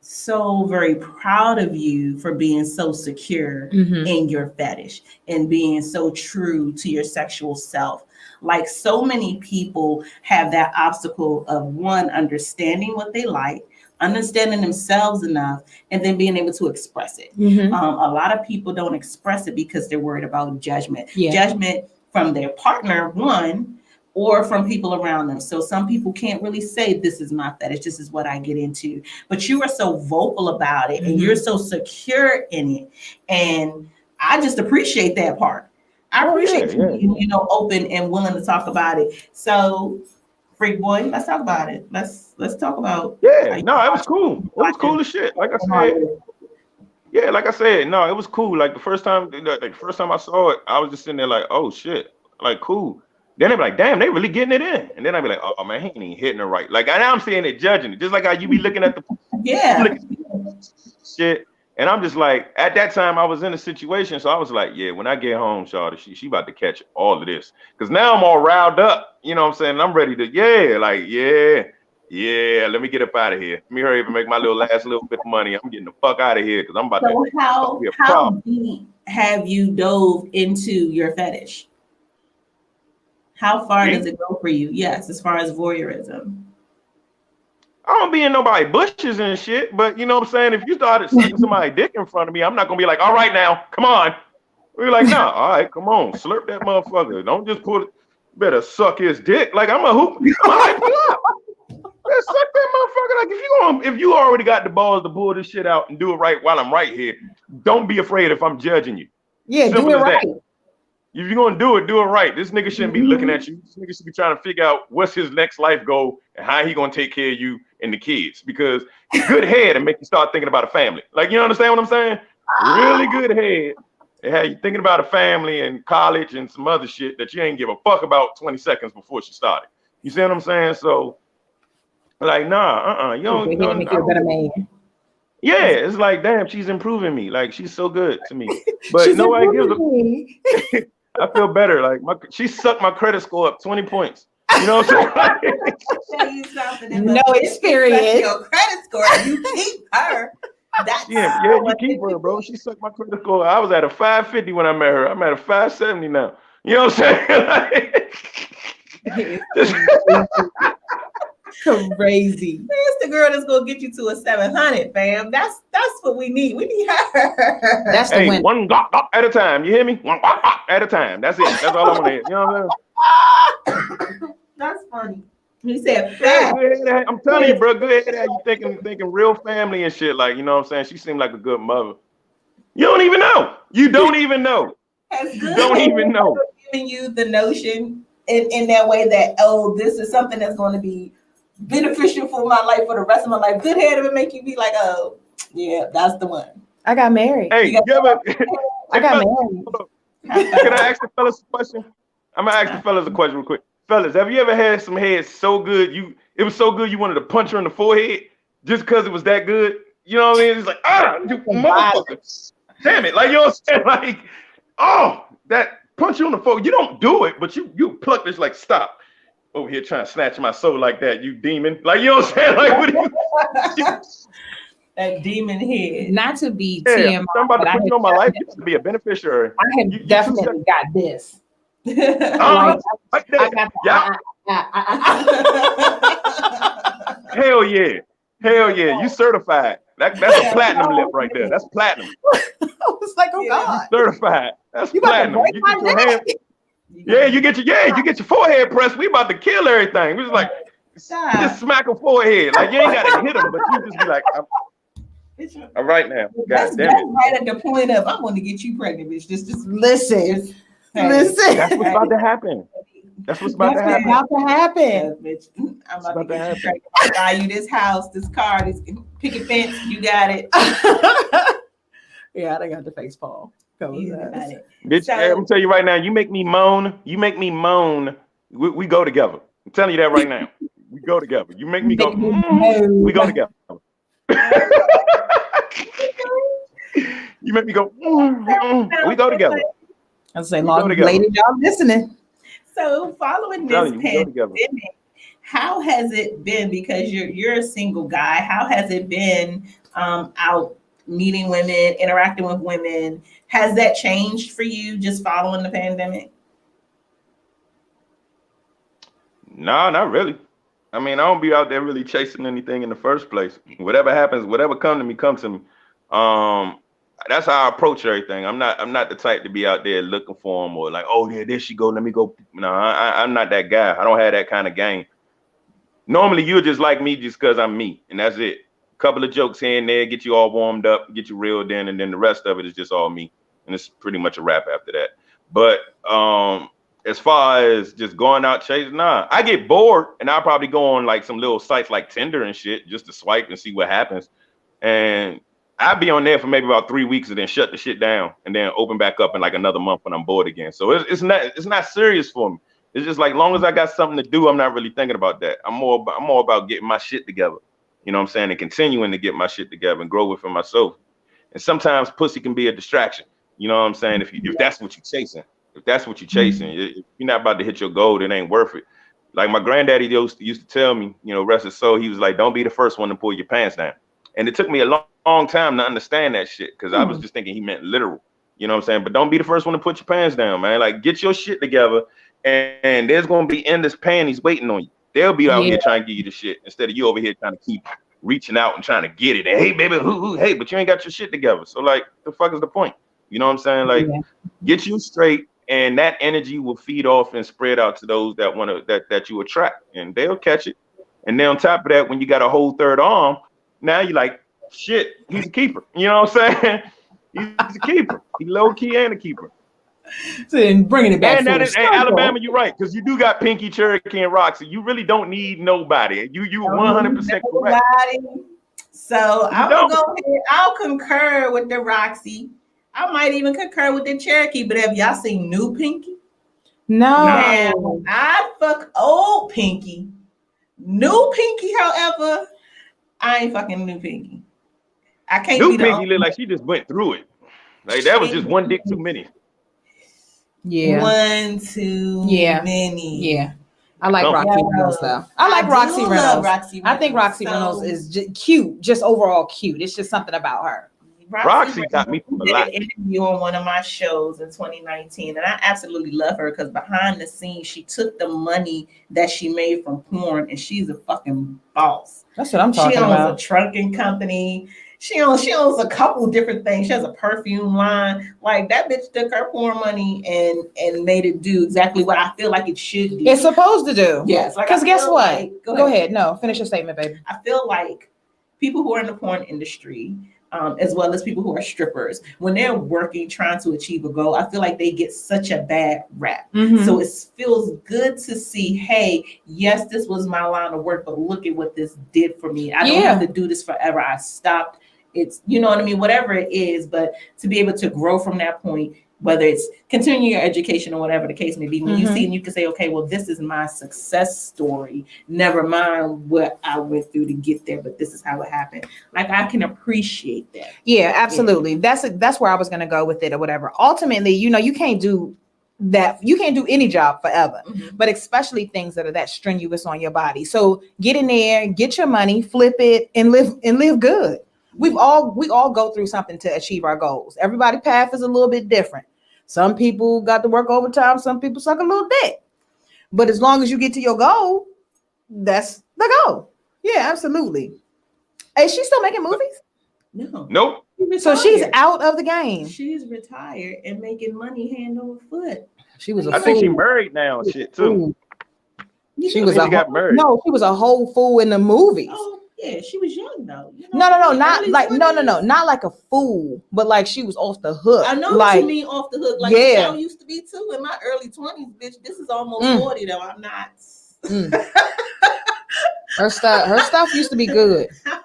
so very proud of you for being so secure in your fetish and being so true to your sexual self. Like, so many people have that obstacle of one, understanding what they like, understanding themselves enough, and then being able to express it. A lot of people don't express it because they're worried about judgment. Judgment from their partner, one, or from people around them. So some people can't really say, this is my fetish, this is what I get into. But you are so vocal about it and you're so secure in it. And I just appreciate that part. I appreciate you being, you know, open and willing to talk about it. So, Freak Boy, let's talk about it. Let's talk about. Yeah, no, it was cool. It was cool as shit. Like I said, no, it was cool. Like the first time I saw it, I was just sitting there like, oh shit, like cool. Then they be like, damn, they really getting it in. And then I'd be like, oh man, he ain't even hitting it right. Like, now I'm seeing it, judging it, just like how you be looking at the shit. And I'm just like, at that time I was in a situation, so I was like, yeah, when I get home, Shawty, she about to catch all of this. Because now I'm all riled up, you know what I'm saying? I'm ready to, let me get up out of here. Let me hurry up and make my last little bit of money. I'm getting the fuck out of here because I'm about to how deep have you dove into your fetish? How far does it go for you? Yes, as far as voyeurism. I don't be in nobody bushes and shit, but you know what I'm saying? If you started sucking somebody's dick in front of me, I'm not gonna be like, all right now, come on. We're like, nah, all right, come on, slurp that motherfucker. Don't just put it, better suck his dick. Like I'm a hype you up. Better suck that motherfucker. Like if you already got the balls to pull this shit out and do it right while I'm right here, don't be afraid if I'm judging you. Yeah, Simple do it right. that. If you're gonna do it right. This nigga shouldn't be looking at you. This nigga should be trying to figure out what's his next life goal and how he gonna take care of you and the kids. Because good head and make you start thinking about a family. Like, you understand what I'm saying? Really good head. It had you thinking about a family and college and some other shit that you ain't give a fuck about 20 seconds before she started. You see what I'm saying? So, like, nah, you don't make you a better man. Yeah, it's like, damn, she's improving me. Like, she's so good to me. But nobody gives a. I feel better. Like she sucked my credit score up 20 points. You know what I'm saying? No experience. Your credit score, you keep her. That's yeah, you keep her, bro. She sucked my credit score. I was at a 550 when I met her. I'm at a 570 now. You know what I'm saying? Crazy. It's the girl that's gonna get you to a 700, fam. That's what we need. We need her. That's the win. One gok at a time. You hear me? One gok at a time. That's it. That's all I'm gonna hear. You know what I'm saying? That's funny. He said, yeah, I'm telling you, bro. Good at you thinking real family and shit. Like, you know what I'm saying? She seemed like a good mother. You don't even know. You don't even know. You don't even know. Giving you the notion in that way that, oh, this is something that's going to be beneficial for my life for the rest of my life. Good head of it make you be like, oh, yeah, that's the one. I got married. Hey, I got married. Can I ask the fellas a question? I'm gonna ask the fellas a question real quick. Fellas, have you ever had some head so good it was so good you wanted to punch her in the forehead just because it was that good? You know what I mean? It's like, you motherfucker. Damn it. Like, you know what I'm saying? Like, oh, that punch you on the forehead. You don't do it, but you pluck this like, stop. Over here trying to snatch my soul like that, you demon. Like, you know what I'm saying? Like, what are you? That demon head. Not to be TMI, I'm about to put you on my life. You have to be a beneficiary. I have definitely got this. Like that. Hell yeah. Hell yeah. You certified. That's a platinum lip right there. That's platinum. I was like, oh God. Certified. That's platinum. You get your hand. Yeah, you get your forehead pressed. We about to kill everything. We just like just smack a forehead. Like, you ain't gotta hit them, but you just be like, all right now. God damn it. Right at the point of I'm gonna get you pregnant, bitch. Just listen. Listen. That's what's about to happen. That's what's about to happen. I'm about to happen. Buy you this house, this car, this picket fence. You got it. Yeah, I got the face palm. Bitch, so, I'm tell you right now, you make me moan. We go together. I'm telling you that right now. We go together. You make me go. We go together. You make me go. We go together. I was saying, ladies, y'all listening. So, following this pandemic, how has it been? Because you're a single guy. How has it been out meeting women, interacting with women? Has that changed for you just following the pandemic? No, not really. I mean, I don't be out there really chasing anything in the first place. Whatever happens, whatever comes to me. That's how I approach everything. I'm not the type to be out there looking for them or like, oh yeah, there she go, let me go. No, I'm not that guy. I don't have that kind of game. Normally, you'll just like me just because I'm me, and that's it. A couple of jokes here and there, get you all warmed up, get you reeled in, and then the rest of it is just all me. And it's pretty much a wrap after that. But as far as just going out chasing, nah, I get bored and I'll probably go on like some little sites like Tinder and shit just to swipe and see what happens. And I'll be on there for maybe about 3 weeks and then shut the shit down and then open back up in like another month when I'm bored again. So it's not serious for me. It's just like long as I got something to do, I'm not really thinking about that. I'm more about getting my shit together. You know what I'm saying? And continuing to get my shit together and grow within myself. And sometimes pussy can be a distraction. You know what I'm saying? If that's what you're chasing, if you're not about to hit your goal, it ain't worth it. Like my granddaddy used to tell me, you know, rest his soul, he was like, don't be the first one to pull your pants down. And it took me a long time to understand that shit because I was just thinking he meant literal. You know what I'm saying? But don't be the first one to put your pants down, man. Like, get your shit together and there's going to be endless panties waiting on you. They'll be out here trying to give you the shit instead of you over here trying to keep reaching out and trying to get it. And hey, baby, hey, but you ain't got your shit together. So like, the fuck is the point? You know what I'm saying? Like, get you straight, and that energy will feed off and spread out to those that want to that you attract, and they'll catch it. And then on top of that, when you got a whole third arm, now you're like, shit, he's a keeper. You know what I'm saying? He's a keeper. He's low key and a keeper. So bringing it back. And that is Alabama. You're right, because you do got Pinky, Cherokee, and Roxy. You really don't need nobody. You 100% correct. So I'll go ahead. I'll concur with the Roxy. I might even concur with the Cherokee. But have y'all seen new Pinky? No. Man, I'd fuck old Pinky. New Pinky, however, I ain't fucking new Pinky. I can't. New Pinky look like she just went through it. Like that was just one dick too many. Yeah. One too many. Yeah. I like Roxy Reynolds though. I like Roxy Reynolds. I think Roxy Reynolds is just cute, just overall cute. It's just something about her. Roxy got me from a lot. Did an interview on one of my shows in 2019, and I absolutely love her because behind the scenes, she took the money that she made from porn, and she's a fucking boss. That's what I'm talking about. She owns a trucking company. She owns a couple different things. She has a perfume line. Like that bitch took her porn money and made it do exactly what I feel like it should do. It's supposed to do. Yes. Because guess what? Like, go ahead. No, finish your statement, baby. I feel like people who are in the porn industry, as well as people who are strippers, when they're working, trying to achieve a goal, I feel like they get such a bad rap. Mm-hmm. So it feels good to see, hey, yes, this was my line of work, but look at what this did for me. I don't have to do this forever. I stopped. It's, you know what I mean? Whatever it is, but to be able to grow from that point, whether it's continuing your education or whatever the case may be, when you see and you can say, okay, well, this is my success story. Never mind what I went through to get there, but this is how it happened. Like I can appreciate that. Yeah, absolutely. Yeah. That's where I was going to go with it or whatever. Ultimately, you know, you can't do that. You can't do any job forever, but especially things that are that strenuous on your body. So get in there, get your money, flip it, and live good. We all go through something to achieve our goals. Everybody's path is a little bit different. Some people got to work overtime. Some people suck a little dick. But as long as you get to your goal, that's the goal. Yeah, absolutely. Is she still making movies? No. Nope. So she's out of the game. She's retired and making money hand over foot. She was. I think she married now and shit too. She was got married. No, she was a whole fool in the movies. Oh. Yeah, she was young though. You know, no, not like not like a fool, but like she was off the hook. I know like, what you mean off the hook. Like I used to be too in my early 20s, bitch. This is almost 40 though. I'm not. Her stuff used to be good. I'm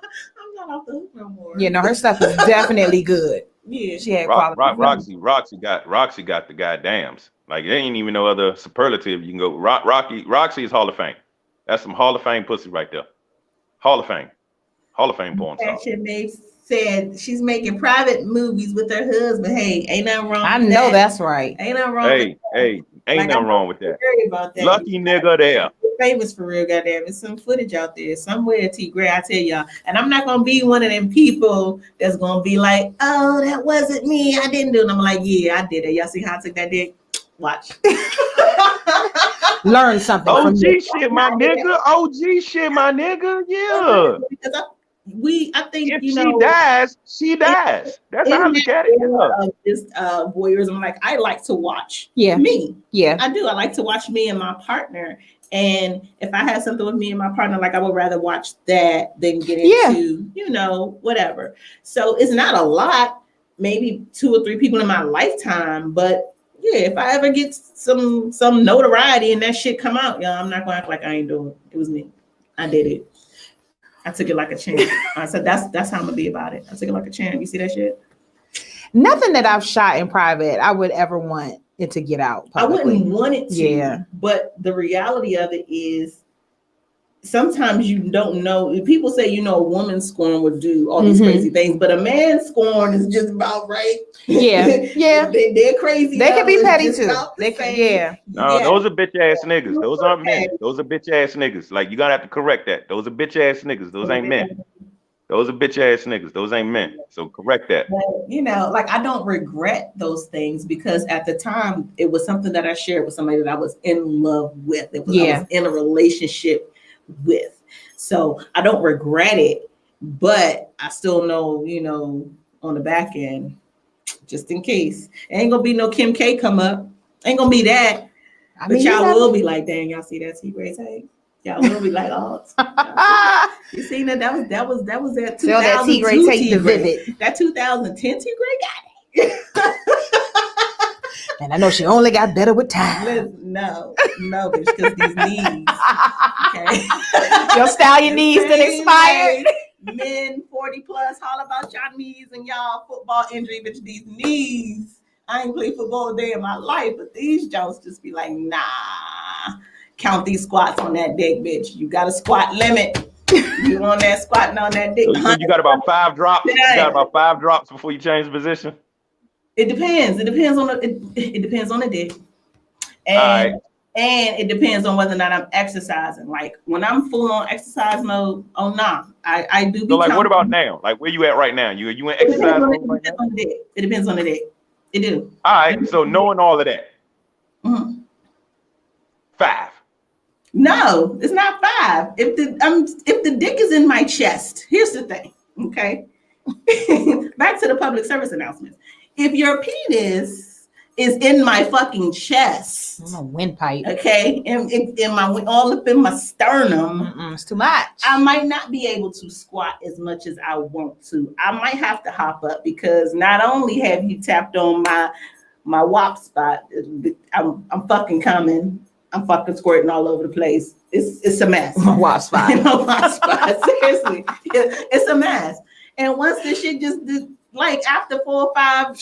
not off the hook no more. Yeah, no, her stuff is definitely good. Yeah, she had quality. Roxy got the goddams. Like there ain't even no other superlative you can go. Roxy is Hall of Fame. That's some Hall of Fame pussy right there. Hall of Fame porn star. They said she's making private movies with her husband. Hey, ain't nothing wrong. I know that's right. Ain't nothing wrong. Ain't nothing wrong with that. About that. Lucky nigga there. Famous for real, goddamn. There's some footage out there somewhere. T.Graye, I tell y'all, and I'm not gonna be one of them people that's gonna be like, oh, that wasn't me. I didn't do it. And I'm like, yeah, I did it. Y'all see how I took that dick? Watch. Learn something. OG shit, my nigga. OG shit, my nigga. Yeah. Because I think if she dies. That's how I look at it. Just voyeurism. Like I like to watch. Me. Yeah. I do. I like to watch me and my partner. And if I have something with me and my partner, like I would rather watch that than get into, whatever. So it's not a lot. Maybe 2 or 3 people in my lifetime, but. Yeah, if I ever get some notoriety and that shit come out, I'm not gonna act like I ain't doing it. It was me. I did it. I took it like a champ. I said that's how I'm gonna be about it. I took it like a champ. You see that shit? Nothing that I've shot in private I would ever want it to get out publicly. I wouldn't want it to. Yeah. But the reality of it is sometimes you don't know. People say, a woman's scorn would do all these crazy things, but a man's scorn is just about right. Yeah. They're crazy. They can be petty too. They can, No, those are bitch ass niggas. Those aren't men. Those are bitch ass niggas. Like you gotta have to correct that. Those are bitch ass niggas. Those ain't men. Those are bitch ass niggas. Those ain't men. So correct that. But, like I don't regret those things because at the time it was something that I shared with somebody that I was in love with. I was in a relationship with. So I don't regret it, but I still know, on the back end, just in case. Ain't gonna be no Kim K come up. Ain't gonna be that. But y'all will be like, dang, y'all see that T.Graye tape? Y'all will be like, oh, you seen that? That was that 2002 that T.Graye tape, the vivid. That 2010 T.Graye got it. And I know she only got better with time. No, bitch, because these knees. Okay. Your stallion knees that expired. Men 40 plus, holler about y'all knees and y'all football injury, bitch. These knees. I ain't played football a day in my life, but these jokes just be like, nah. Count these squats on that dick, bitch. You got a squat limit. You on that squatting on that dick. So you got about 5 drops. You got about 5 drops before you change the position. It depends. It depends on the dick. And it depends on whether or not I'm exercising. Like when I'm full on exercise mode, oh nah. I do be. So like what about now? Like where you at right now? You in exercise mode right now? It depends on the dick. It do. All right. So knowing all of that. 5. No, it's not 5. If the dick is in my chest, here's the thing. Okay. Back to the public service announcements. If your penis is in my fucking chest, I'm a windpipe. Okay, and in my all up in my sternum, it's too much. I might not be able to squat as much as I want to. I might have to hop up because not only have you tapped on my WAP spot, I'm fucking coming. I'm fucking squirting all over the place. It's a mess. My WAP spot. My WAP spot. Seriously, it's a mess. And once this shit just like after 4 or 5,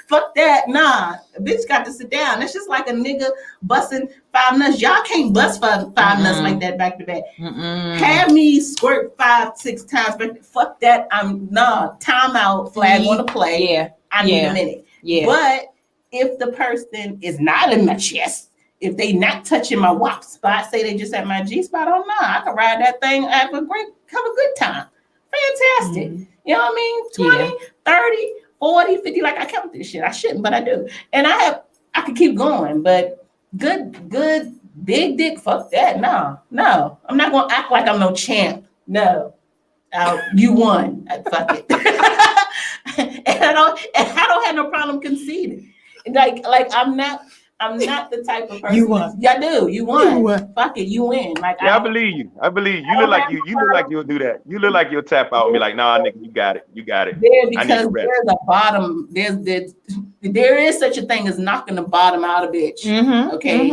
fuck that. Nah, a bitch got to sit down. That's just like a nigga busting 5 nuts. Y'all can't bust 5 nuts like that back to back. Have me squirt 5, 6 times. Fuck that. Time out. Flag on the play. Yeah. I need a minute. Yeah. But if the person is not in my chest, if they not touching my WAP spot, say they just at my G spot, oh no, I can ride that thing, have a good time. Fantastic. You know what I mean? 20, 30, 40, 50, like I count this shit. I shouldn't, but I do. And I could keep going, but good, big dick, fuck that. No. I'm not gonna act like I'm no champ. No. You won. Fuck it. and I don't have no problem conceding. Like I'm not the type of person. You won. Yeah, I do. You won. Fuck it, you win. Like I believe you. You look like you'll do that. You look like you'll tap out and be like, nah, nigga, you got it. Because there's a bottom. There is such a thing as knocking the bottom out of bitch. Okay.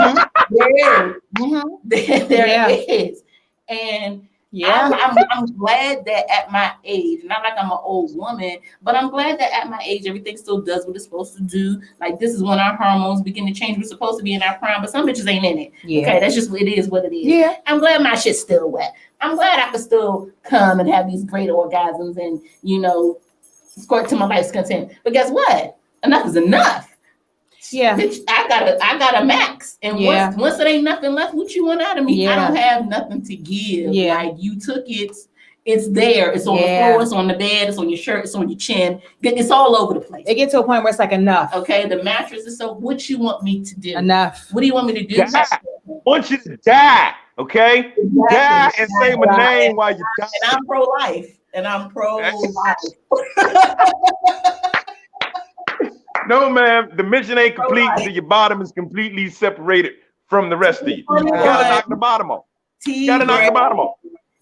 There is. And I'm glad that at my age, not like I'm an old woman, but I'm glad that at my age, everything still does what it's supposed to do. Like this is when our hormones begin to change. We're supposed to be in our prime, but some bitches ain't in it. Yeah. Okay, that's just what it is. Yeah. I'm glad my shit's still wet. I'm glad I can still come and have these great orgasms and, squirt to my life's content. But guess what? Enough is enough. Yeah, bitch, I got a max, and once it ain't nothing left, what you want out of me? Yeah. I don't have nothing to give. Yeah, like you took it, it's there, it's on the floor, it's on the bed, it's on your shirt, it's on your chin, it's all over the place. It gets to a point where it's like enough. Okay, the mattress is so. What you want me to do? Enough. What do you want me to do? I want you to die. Okay, die and say my name while you die. And I'm pro-life. No, man, the mission ain't complete until your bottom is completely separated from the rest of you. You gotta knock the bottom off.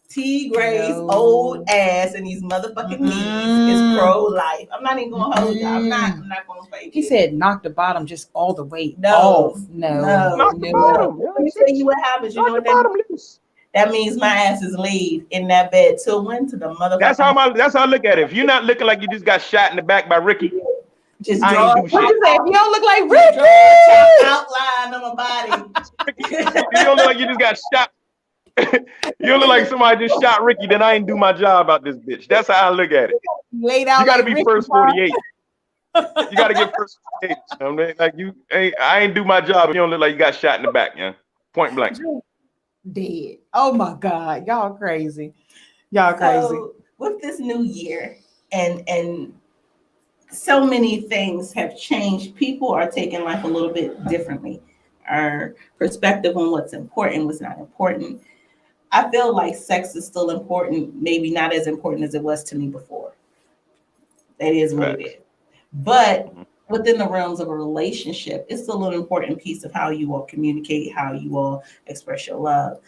T.Graye's old ass and these motherfucking knees is pro-life. I'm not even gonna hold you. I'm not gonna fake it. He said knock the bottom just all the way off. No. Knock the bottom. Let me tell you what happens. You know what that means? That means my ass is laid in that bed till when? To the motherfucker. That's how I look at it. If you're not looking like you just got shot in the back by Ricky, just draw. What you say? If you don't look like Ricky, outline of my body. You don't look like you just got shot. You don't look like somebody just shot Ricky. Then I ain't do my job about this bitch. That's how I look at it. Laid out. You got to like be first 48. You got to get first 48. I mean, like I ain't do my job. You don't look like you got shot in the back, yeah. Point blank. Dead. Oh my God, y'all crazy. So, with this new year and so many things have changed. People are taking life a little bit differently. Our perspective on what's important, what's not important. I feel like sex is still important, maybe not as important as it was to me before. That is what it is. But within the realms of a relationship, it's still an important piece of how you all communicate, how you all express your love.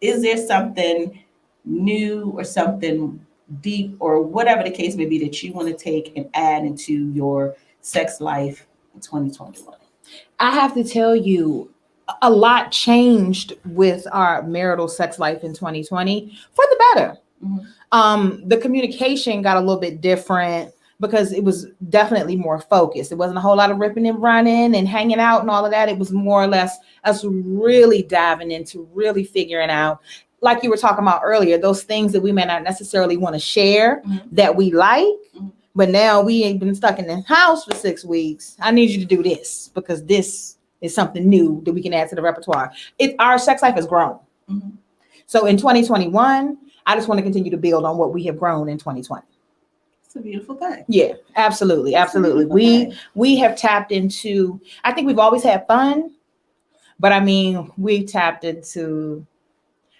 Is there something new or something deep or whatever the case may be that you want to take and add into your sex life in 2021? I have to tell you, a lot with our marital sex life in 2020 for the better. The communication got a little bit different because it was definitely more focused. It wasn't a whole lot of ripping and running and hanging out and all of that. It was more or less us really diving into really figuring out, like you were talking about earlier, those things that we may not necessarily want to share that we like. But now we ain't been stuck in the house for 6 weeks. I need you to do this because this is something new that we can add to the repertoire. Our sex life has grown. So in 2021, I just want to continue to build on what we have grown in 2020. It's a beautiful thing. Yeah, absolutely. We have tapped into, I think we've always had fun, but I mean, we tapped into,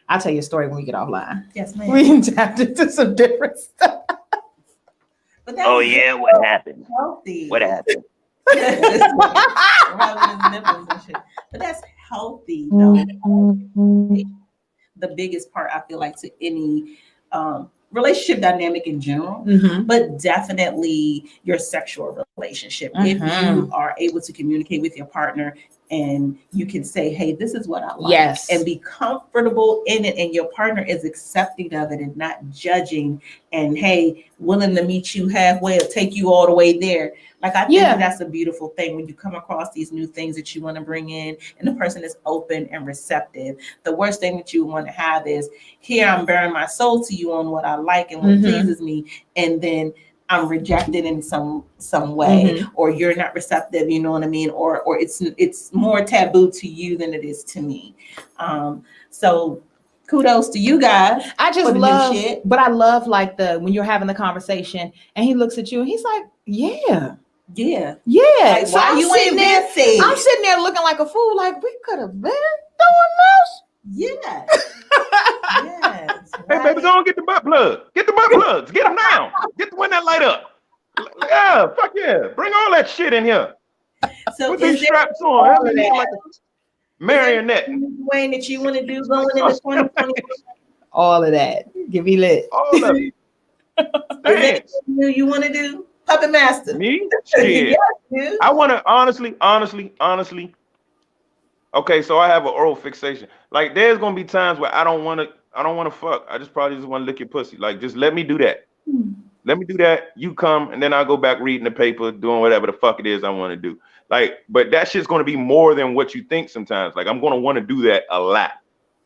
I'll tell you a story when we get offline. Yes, ma'am. We tapped into some different stuff. But what happened? Healthy. What happened? But that's healthy, though. The biggest part, I feel like, to any relationship dynamic in general, but definitely your sexual relationship. If you are able to communicate with your partner and you can say, hey, this is what I like, and be comfortable in it, and your partner is accepting of it and not judging, and hey, willing to meet you halfway or take you all the way there. Like, I think that's a beautiful thing when you come across these new things that you want to bring in and the person is open and receptive. The worst thing that you want to have is, here I'm bearing my soul to you on what I like and what pleases me, and then I'm rejected in some way, or you're not receptive, you know what I mean? Or it's more taboo to you than it is to me. So kudos to you guys. I just love it. But I love like when you're having the conversation and he looks at you and he's like, yeah. Like, so I'm sitting there looking like a fool, like we could have been doing this. Yes. Hey, baby, go on, get the butt plug. Get the butt plugs. Get them now. Get the one that light up. Yeah, fuck yeah. Bring all that shit in here. So put these straps on. Have me like a marionette. Dwain, that you want to do going into 2021? All of that. Give me lit. All of it. Is that you want to do? Puppet Master. Me? Shit. Yes, I want to honestly. Okay, so I have an oral fixation. Like, there's gonna be times where I don't want to fuck. I probably just want to lick your pussy. Like, just let me do that. Let me do that. You come, and then I'll go back reading the paper, doing whatever the fuck it is I want to do. Like, but that shit's gonna be more than what you think sometimes. Like, I'm gonna want to do that a lot.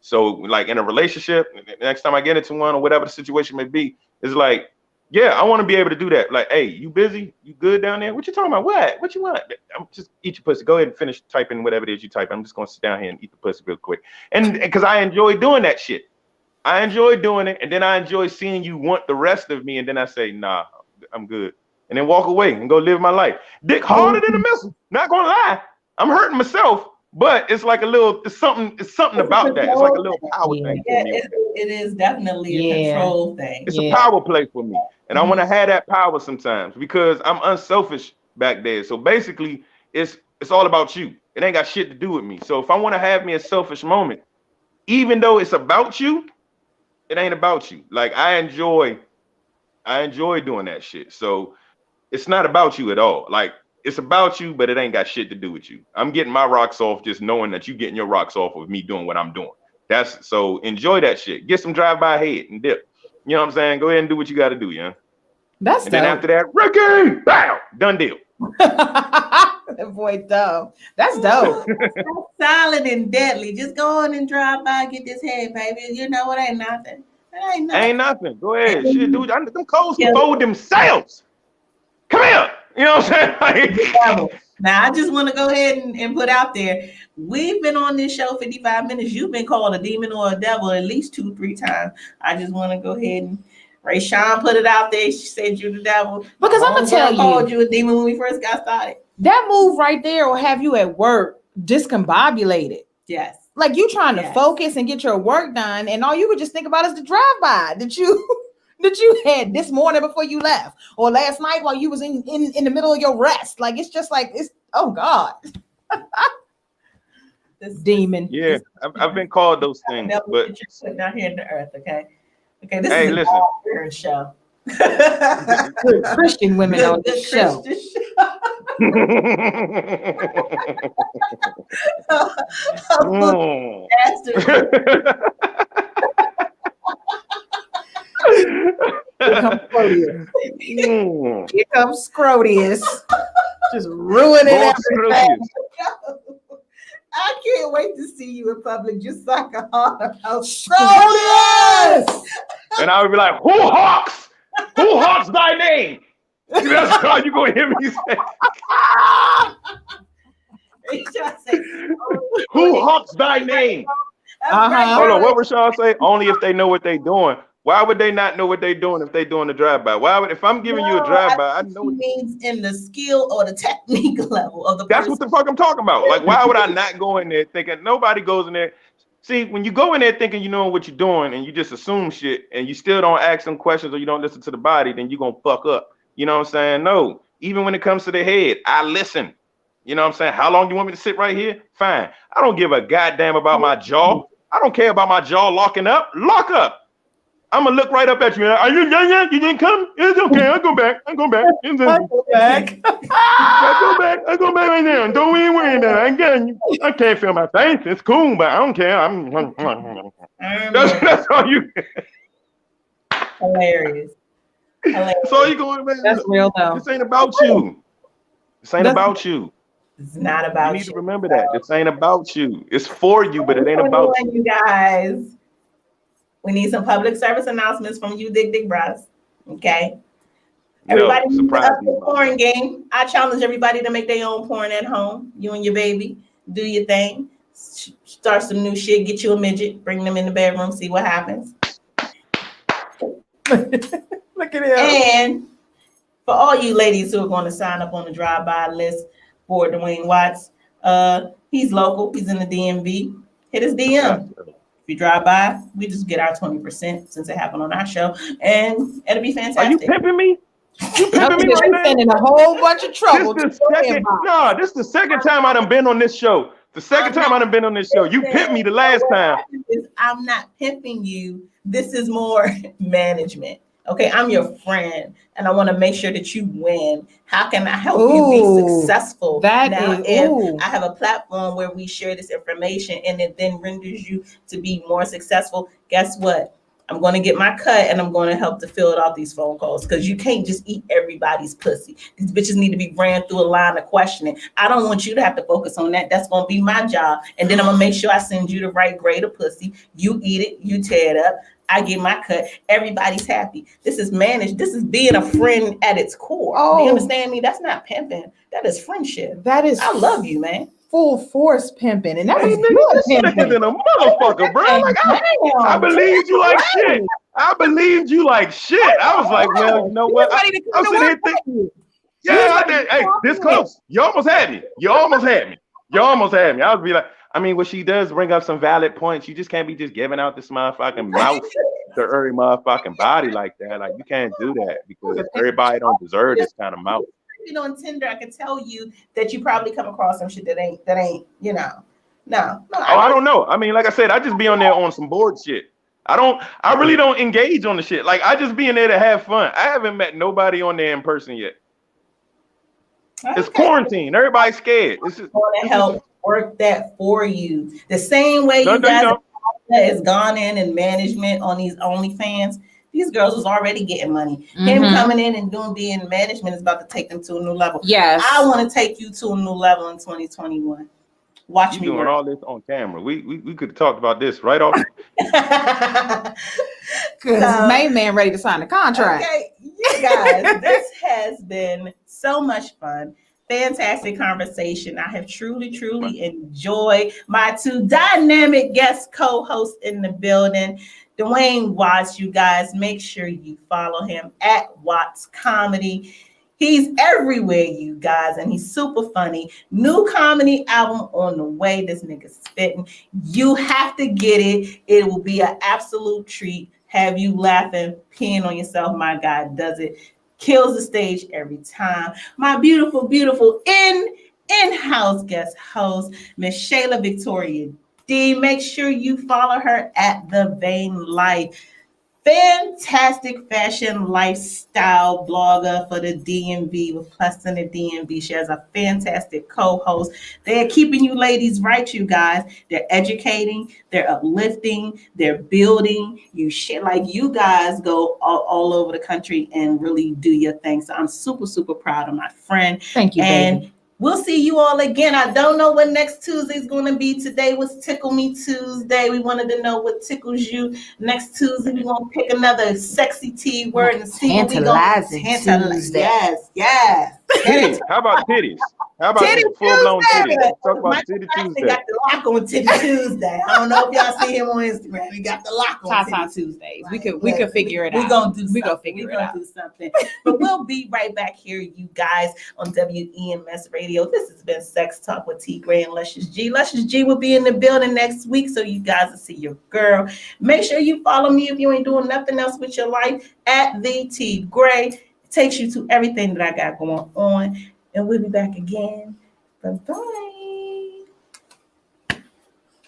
So, like, in a relationship, next time I get into one or whatever the situation may be, it's like, yeah, I want to be able to do that. Like, hey, you busy? You good down there? What you talking about? What you want? I'm just eat your pussy. Go ahead and finish typing whatever it is you type. I'm just gonna sit down here and eat the pussy real quick. And because I enjoy doing that shit. I enjoy doing it, and then I enjoy seeing you want the rest of me, and then I say, nah, I'm good. And then walk away and go live my life. Dick harder than a missile. Not gonna lie. I'm hurting myself, but it's like it's something about that. It's like a little power thing for me. It is definitely a control thing. It's a power play for me. And I want to have that power sometimes because I'm unselfish back there. So basically, it's all about you. It ain't got shit to do with me. So if I want to have me a selfish moment, even though it's about you, it ain't about you. Like, I enjoy doing that shit. So it's not about you at all. Like, it's about you, but it ain't got shit to do with you. I'm getting my rocks off just knowing that you getting your rocks off with me doing what I'm doing. So enjoy that shit. Get some drive-by head and dip. You know what I'm saying? Go ahead and do what you got to do, yeah. That's and dope. Then after that, Ricky, bam, done deal. That boy dope. That's dope. That's solid and deadly. Just go on and drive by, get this head, baby. You know it ain't nothing. It ain't nothing. Go ahead, shit, dude. Them codes can fold themselves. Come here. You know what I'm saying? Now, I just want to go ahead and put out there, we've been on this show 55 minutes. You've been called a demon or a devil at least 2-3 times. I just want to go ahead and Ray Sean put it out there. She said you the devil. Because I'm going to tell you. I called you a demon when we first got started. That move right there will have you at work discombobulated. Yes. Like you trying to focus and get your work done, and all you could just think about is the drive-by that you had this morning before you left, or last night while you was in the middle of your rest. Like it's just like it's oh God. This demon. Yeah, I've been called those things, but you're putting down here in the earth, okay? Okay, this is listen. a show. Good Christian women on this show. Here comes Scrotius. Just ruining everything. I can't wait to see you in public just so I can holler out Scrotius! And I would be like, who hawks? Who hawks thy name? That's how you gonna hear me say. Who hawks thy name? Hold on, what was Sean say? Only if they know what they're doing. Why would they not know what they're doing if they're doing the drive-by? Why would, if I'm giving you a drive-by, I know it means in the skill or the technique level of the That's what the fuck I'm talking about. Like, why would I not go in there thinking nobody goes in there? See, when you go in there thinking you know what you're doing and you just assume shit and you still don't ask them questions or you don't listen to the body, then you're gonna fuck up. You know what I'm saying? No, even when it comes to the head, I listen. You know what I'm saying? How long do you want me to sit right here? Fine. I don't give a goddamn about my jaw. I don't care about my jaw locking up. Lock up. I'm gonna look right up at you. Are you done? You didn't come? It's okay. I'll go back. I'll go back. I go back. I go back right now. Don't even worry about it. I got you. I can't feel my face. It's cool, but I don't care. That's all you. Hilarious. That's all you going, man. That's real though. This ain't about you. This ain't about you. It's not about you. You need to remember that. This ain't about you. It's for you, but it ain't about you. You guys. We need some public service announcements from you, Dig Bros. Okay. Everybody needs to up the porn game. I challenge everybody to make their own porn at home. You and your baby, do your thing. Start some new shit. Get you a midget. Bring them in the bedroom. See what happens. Look at him. And for all you ladies who are going to sign up on the drive-by list for Dwain Watts, he's local. He's in the DMV. Hit his DM. You drive by, we just get our 20% since it happened on our show, and it'll be fantastic. Are you pimping me? You pimping me right now? In a whole bunch of trouble. This is the second time I done been on this show. The second time I done been on this show. You pimped me the last time. I'm not pimping you. This is more management. Okay, I'm your friend, and I want to make sure that you win. How can I help you be successful? I have a platform where we share this information, and it then renders you to be more successful. Guess what? I'm going to get my cut, and I'm going to help to fill out these phone calls because you can't just eat everybody's pussy. These bitches need to be ran through a line of questioning. I don't want you to have to focus on that. That's going to be my job, and then I'm going to make sure I send you the right grade of pussy. You eat it, you tear it up. I get my cut. Everybody's happy. This is managed. This is being a friend at its core. Do you understand me? That's not pimping. That is friendship. That is. I love you, man. Full force pimping, and that is nigga than a motherfucker, bro. Like I believed you like shit. I believed you like shit. I was like, well, you know what? I'm sitting here thinking, yeah, I did. Hey, this close. You almost had me. You almost had me. I would be like. I mean, what she does bring up some valid points. You just can't be just giving out this motherfucking mouth to every motherfucking body like that. Like you can't do that because everybody don't deserve this kind of mouth. You know, on Tinder, I can tell you that you probably come across some shit that ain't, you know. No. I don't know. I mean, like I said, I just be on there on some bored shit. I really don't engage on the shit. Like I just be in there to have fun. I haven't met nobody on there in person yet. Okay. It's quarantine. Everybody's scared. It's just going to help work that for you. The same way you guys has gone in and management on these OnlyFans. These girls was already getting money. Him coming in and being management is about to take them to a new level. Yes. I want to take you to a new level in 2021. Watch me doing work. All this on camera. We could have talked about this right off. Because main man ready to sign the contract. Okay, you guys, this has been so much fun. Fantastic conversation. I have truly enjoyed my two dynamic guest co-hosts in the building. Dwain Watts, you guys, make sure you follow him at Watts Comedy. He's everywhere, you guys, and he's super funny. New comedy album on the way. This nigga's spitting. You have to get it. It will be an absolute treat. Have you laughing, peeing on yourself. My God does it. Kills the stage every time. My beautiful, beautiful in-house guest host, Miss Shayla Victoria D. Make sure you follow her at The Vain Life. Fantastic fashion lifestyle blogger for the DMV with Plus in the DMV. She has a fantastic co-host. They're keeping you ladies right, you guys. They're educating, they're uplifting, they're building. You shit like you guys go all over the country and really do your thing. So I'm super, super proud of my friend. Thank you, and baby. We'll see you all again. I don't know what next Tuesday is going to be. Today was Tickle Me Tuesday. We wanted to know what tickles you. Next Tuesday, we're going to pick another sexy T word and see what we're going to tantalize. Yes. Titties. How about titties? How about full-blown titties? Talk about Titty Tuesday. Got the lock on Titty Tuesday. I don't know if y'all see him on Instagram. He got the lock on Titty Tuesdays. Right. We could figure it out. We're going to do something. But we'll be right back here, you guys, on WEMS Radio. This has been Sex Talk with T.Graye and Luscious G. Luscious G will be in the building next week, so you guys will see your girl. Make sure you follow me if you ain't doing nothing else with your life at the T.Graye. It takes you to everything that I got going on. And we'll be back again. Bye-bye.